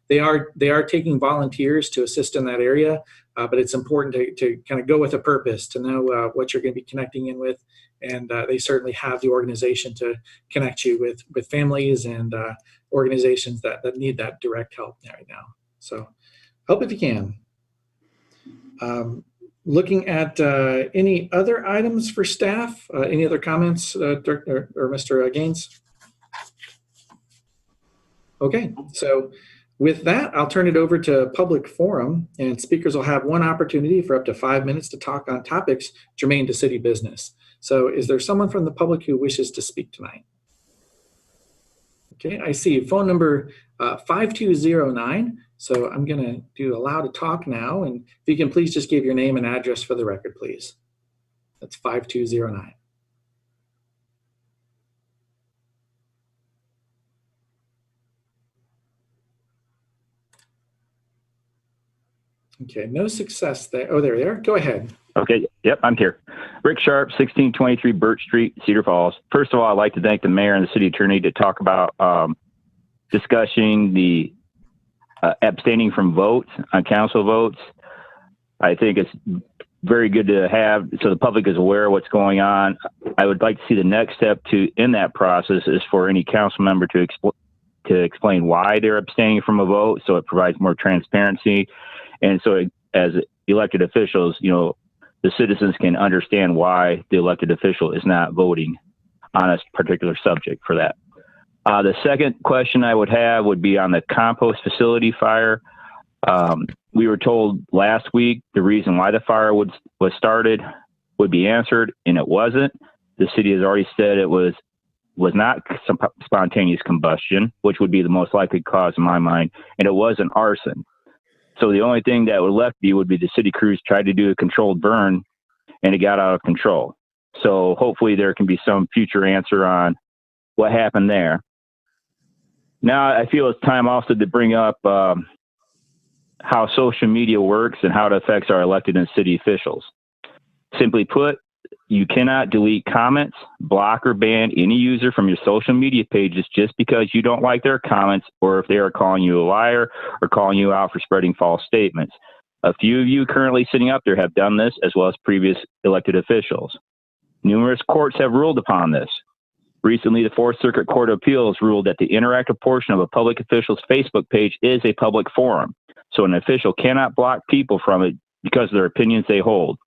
They are taking volunteers to assist in that area, but it's important to kind of go with a purpose, to know what you're going to be connecting in with, and they certainly have the organization to connect you with families and organizations that need that direct help right now. So help if you can. Looking at any other items for staff, any other comments, Director or Mr. Gaines? Okay, so with that, I'll turn it over to public forum, and speakers will have one opportunity for up to 5 minutes to talk on topics germane to city business. So is there someone from the public who wishes to speak tonight? Okay, I see phone number 5209. So I'm going to do allow to talk now. And if you can please just give your name and address for the record, please. That's 5209. Okay, no success there. Oh, there you are. Go ahead. Okay, yep, I'm here. Rick Sharp, 1623 Birch Street, Cedar Falls. First of all, I'd like to thank the mayor and the city attorney to talk about discussing the abstaining from votes on council votes. I think it's very good to have so the public is aware of what's going on. I would like to see the next step in that process is for any council member to explain why they're abstaining from a vote, so it provides more transparency. And so as elected officials, you know, the citizens can understand why the elected official is not voting on a particular subject for that. The second question I would have would be on the compost facility fire. We were told last week the reason why the fire was started would be answered, and it wasn't. The city has already said it was not spontaneous combustion, which would be the most likely cause in my mind, and it wasn't arson. So the only thing that would left be would be the city crews tried to do a controlled burn and it got out of control. So hopefully there can be some future answer on what happened there. Now I feel it's time also to bring up how social media works and how it affects our elected and city officials. Simply put, you cannot delete comments, block, or ban any user from your social media pages just because you don't like their comments or if they are calling you a liar or calling you out for spreading false statements. A few of you currently sitting up there have done this, as well as previous elected officials. Numerous courts have ruled upon this. Recently, the Fourth Circuit Court of Appeals ruled that the interactive portion of a public official's Facebook page is a public forum, so an official cannot block people from it because of their opinions they hold.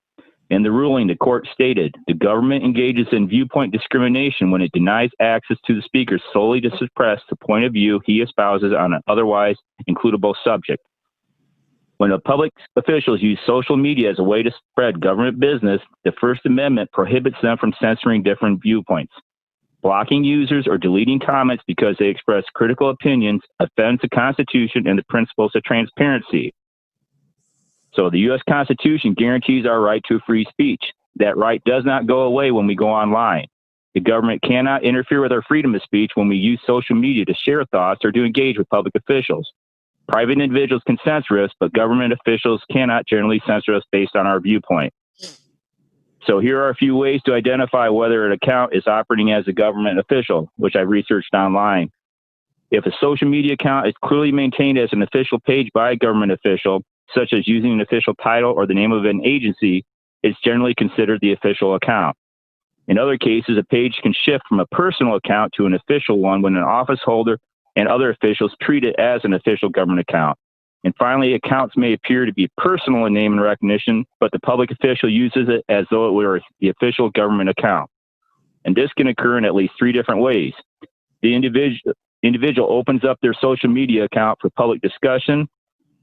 In the ruling, the court stated, the government engages in viewpoint discrimination when it denies access to the speaker solely to suppress the point of view he espouses on an otherwise includable subject. When public officials use social media as a way to spread government business, the First Amendment prohibits them from censoring different viewpoints. Blocking users or deleting comments because they express critical opinions offends the Constitution and the principles of transparency. So the U.S. Constitution guarantees our right to free speech. That right does not go away when we go online. The government cannot interfere with our freedom of speech when we use social media to share thoughts or to engage with public officials. Private individuals can censor us, but government officials cannot generally censor us based on our viewpoint. So here are a few ways to identify whether an account is operating as a government official, which I researched online. If a social media account is clearly maintained as an official page by a government official, such as using an official title or the name of an agency, it's generally considered the official account. In other cases, a page can shift from a personal account to an official one when an office holder and other officials treat it as an official government account. And finally, accounts may appear to be personal in name and recognition, but the public official uses it as though it were the official government account. And this can occur in at least 3 different ways. The individual opens up their social media account for public discussion.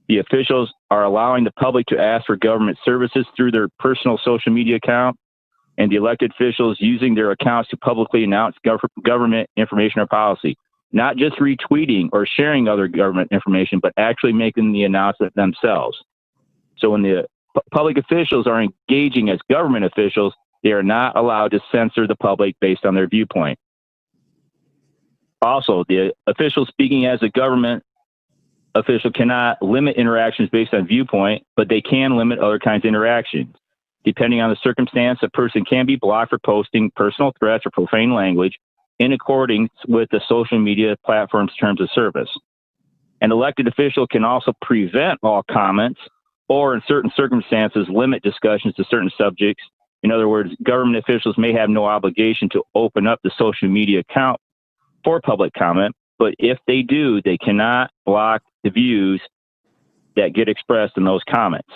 The officials are allowing the public to ask for government services through their personal social media account, and the elected officials using their accounts to publicly announce government information or policy. Not just retweeting or sharing other government information, but actually making the announcement themselves. So when the public officials are engaging as government officials, they are not allowed to censor the public based on their viewpoint. Also, the official speaking as a government official cannot limit interactions based on viewpoint, but they can limit other kinds of interactions. Depending on the circumstance, a person can be blocked for posting personal threats or profane language in accordance with the social media platform's terms of service. An elected official can also prevent all comments or, in certain circumstances, limit discussions to certain subjects. In other words, government officials may have no obligation to open up the social media account for public comment, but if they do, they cannot block the views that get expressed in those comments.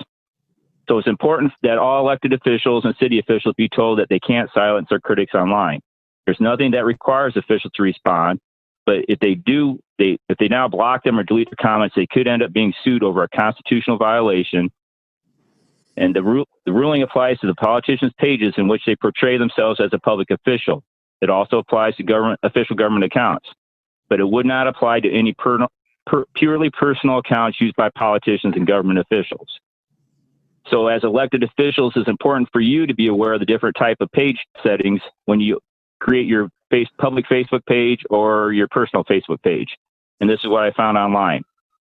So it's important that all elected officials and city officials be told that they can't silence their critics online. There's nothing that requires officials to respond, but if they do, if they now block them or delete their comments, they could end up being sued over a constitutional violation. And the ruling applies to the politicians' pages in which they portray themselves as a public official. It also applies to official government accounts, but it would not apply to any purely personal accounts used by politicians and government officials. So as elected officials, it's important for you to be aware of the different type of page settings when you create your public Facebook page or your personal Facebook page. And this is what I found online.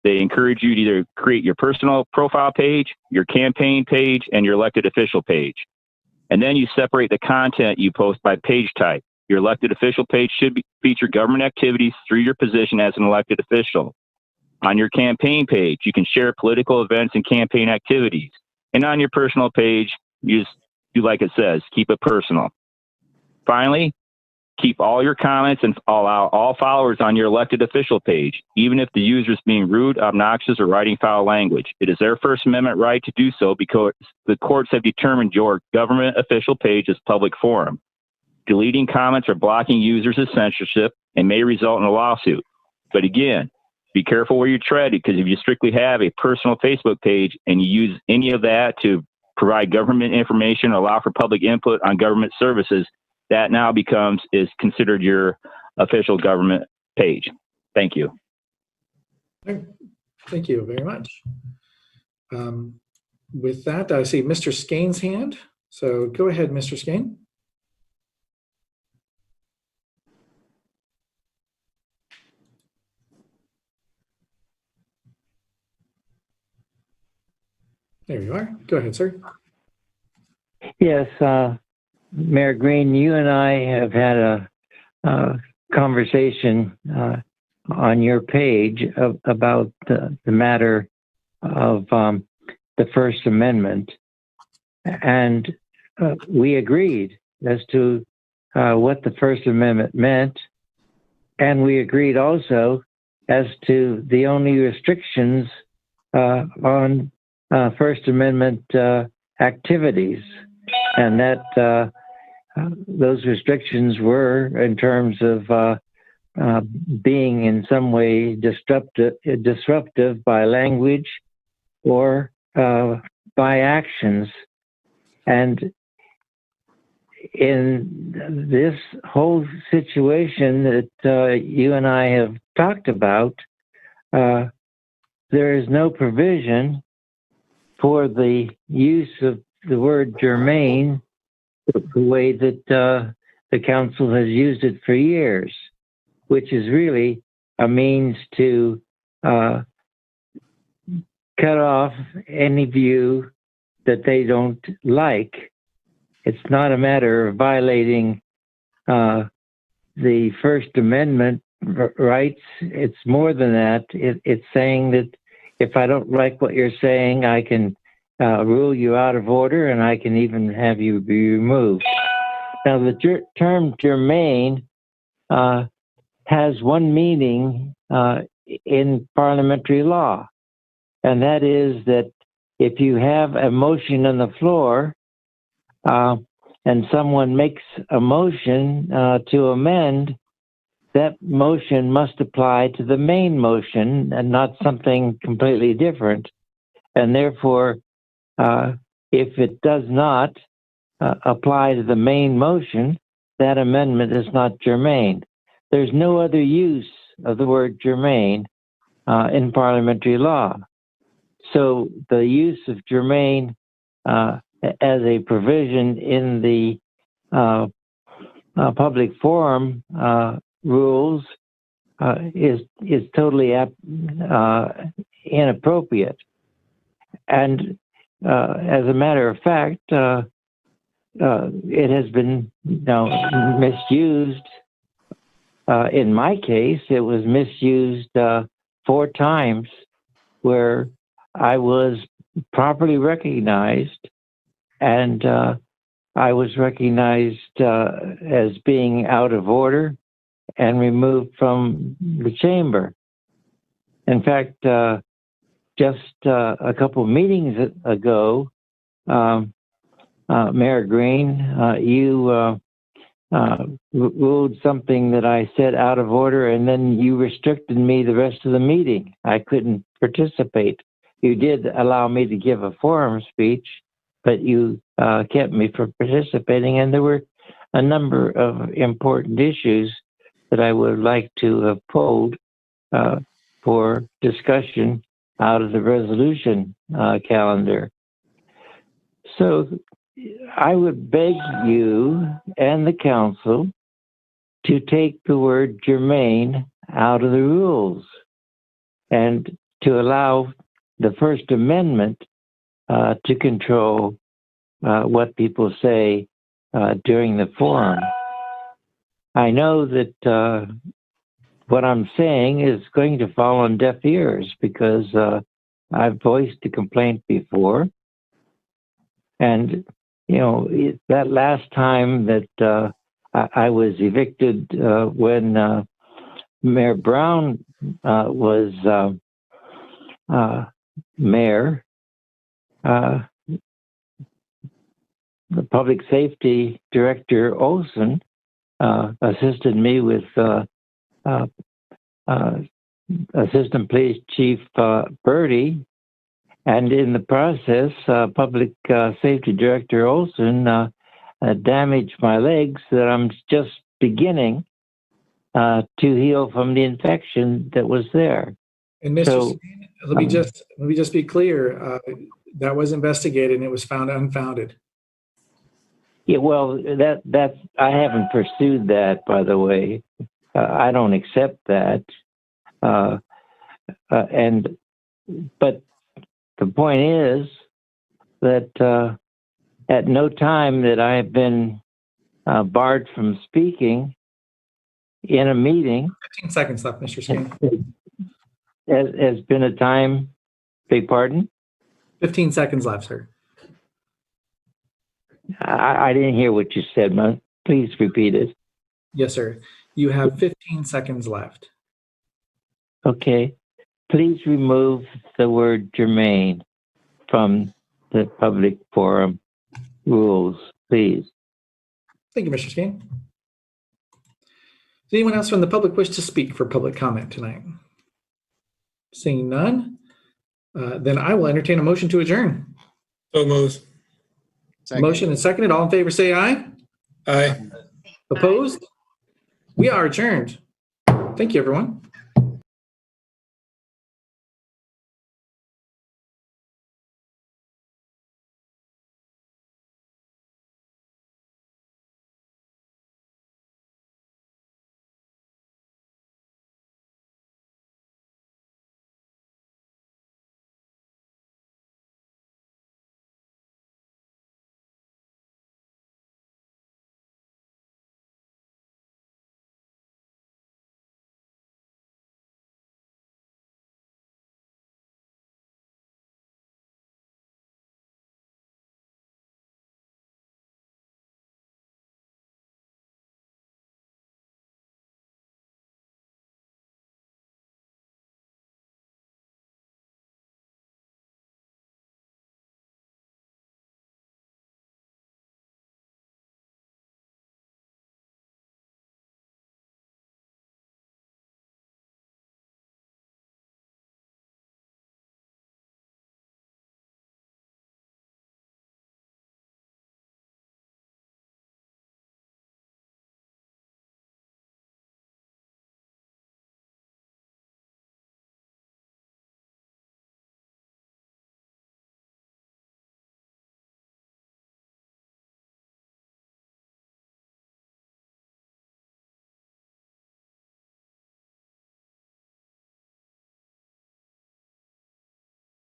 They encourage you to either create your personal profile page, your campaign page, and your elected official page. And then you separate the content you post by page type. Your elected official page should feature government activities through your position as an elected official. On your campaign page, you can share political events and campaign activities. And on your personal page, you just do like it says, keep it personal. Finally, keep all your comments and allow all followers on your elected official page, even if the user is being rude, obnoxious, or writing foul language. It is their First Amendment right to do so because the courts have determined your government official page is public forum. Deleting comments or blocking users is censorship and may result in a lawsuit. But again, be careful where you tread, because if you strictly have a personal Facebook page and you use any of that to provide government information or allow for public input on government services, that now is considered your official government page. Thank you. Thank you very much. With that, I see Mr. Skane's hand. So go ahead, Mr. Skane. There you are. Go ahead, sir. Yes, Mayor Green, you and I have had a conversation on your page about the matter of the First Amendment, and we agreed as to what the First Amendment meant, and we agreed also as to the only restrictions on First Amendment activities, and that those restrictions were in terms of being in some way disruptive by language or by actions. And in this whole situation that you and I have talked about, there is no provision for the use of the word germane the way that the council has used it for years, which is really a means to cut off any view that they don't like. It's not a matter of violating the First Amendment rights. It's more than that. It's saying that if I don't like what you're saying, I can rule you out of order, and I can even have you be removed. Now, the term germane has one meaning in parliamentary law, and that is that if you have a motion on the floor and someone makes a motion to amend, that motion must apply to the main motion and not something completely different. And therefore, if it does not apply to the main motion, that amendment is not germane. There's no other use of the word germane in parliamentary law. So the use of germane as a provision in the public forum rules is totally inappropriate. And as a matter of fact, it has been misused. In my case, it was misused 4 times where I was properly recognized, and I was recognized as being out of order and removed from the chamber. In fact, just a couple of meetings ago, Mayor Green, you ruled something that I said out of order, and then you restricted me the rest of the meeting. I couldn't participate. You did allow me to give a forum speech, but you kept me from participating, and there were a number of important issues that I would like to have pulled for discussion out of the resolution calendar. So I would beg you and the council to take the word germane out of the rules and to allow the First Amendment to control what people say during the forum. I know that what I'm saying is going to fall on deaf ears because I've voiced a complaint before. And, you know, that last time that I was evicted when Mayor Brown was mayor, the public safety director Olson assisted me with Assistant Police Chief Birdie, and in the process, Public Safety Director Olson damaged my legs that I'm just beginning to heal from the infection that was there. And Mr. So, Skeen, let me just be clear. That was investigated and it was found unfounded. yeah, well, that's I haven't pursued that, by the way. I don't accept that. But the point is that at no time that I have been barred from speaking in a meeting. 15 seconds left, Mr. Skeen. Has been a time. Beg pardon? 15 seconds left, sir. I didn't hear what you said, man. Please repeat it. Yes, sir. You have 15 seconds left. Okay. Please remove the word germane from the public forum rules, please. Thank you, Mr. Skeen. Does anyone else from the public wish to speak for public comment tonight? Seeing none, then I will entertain a motion to adjourn. So moved. Motion and seconded. All in favor, say aye. Aye. Opposed? We are adjourned. Thank you, everyone.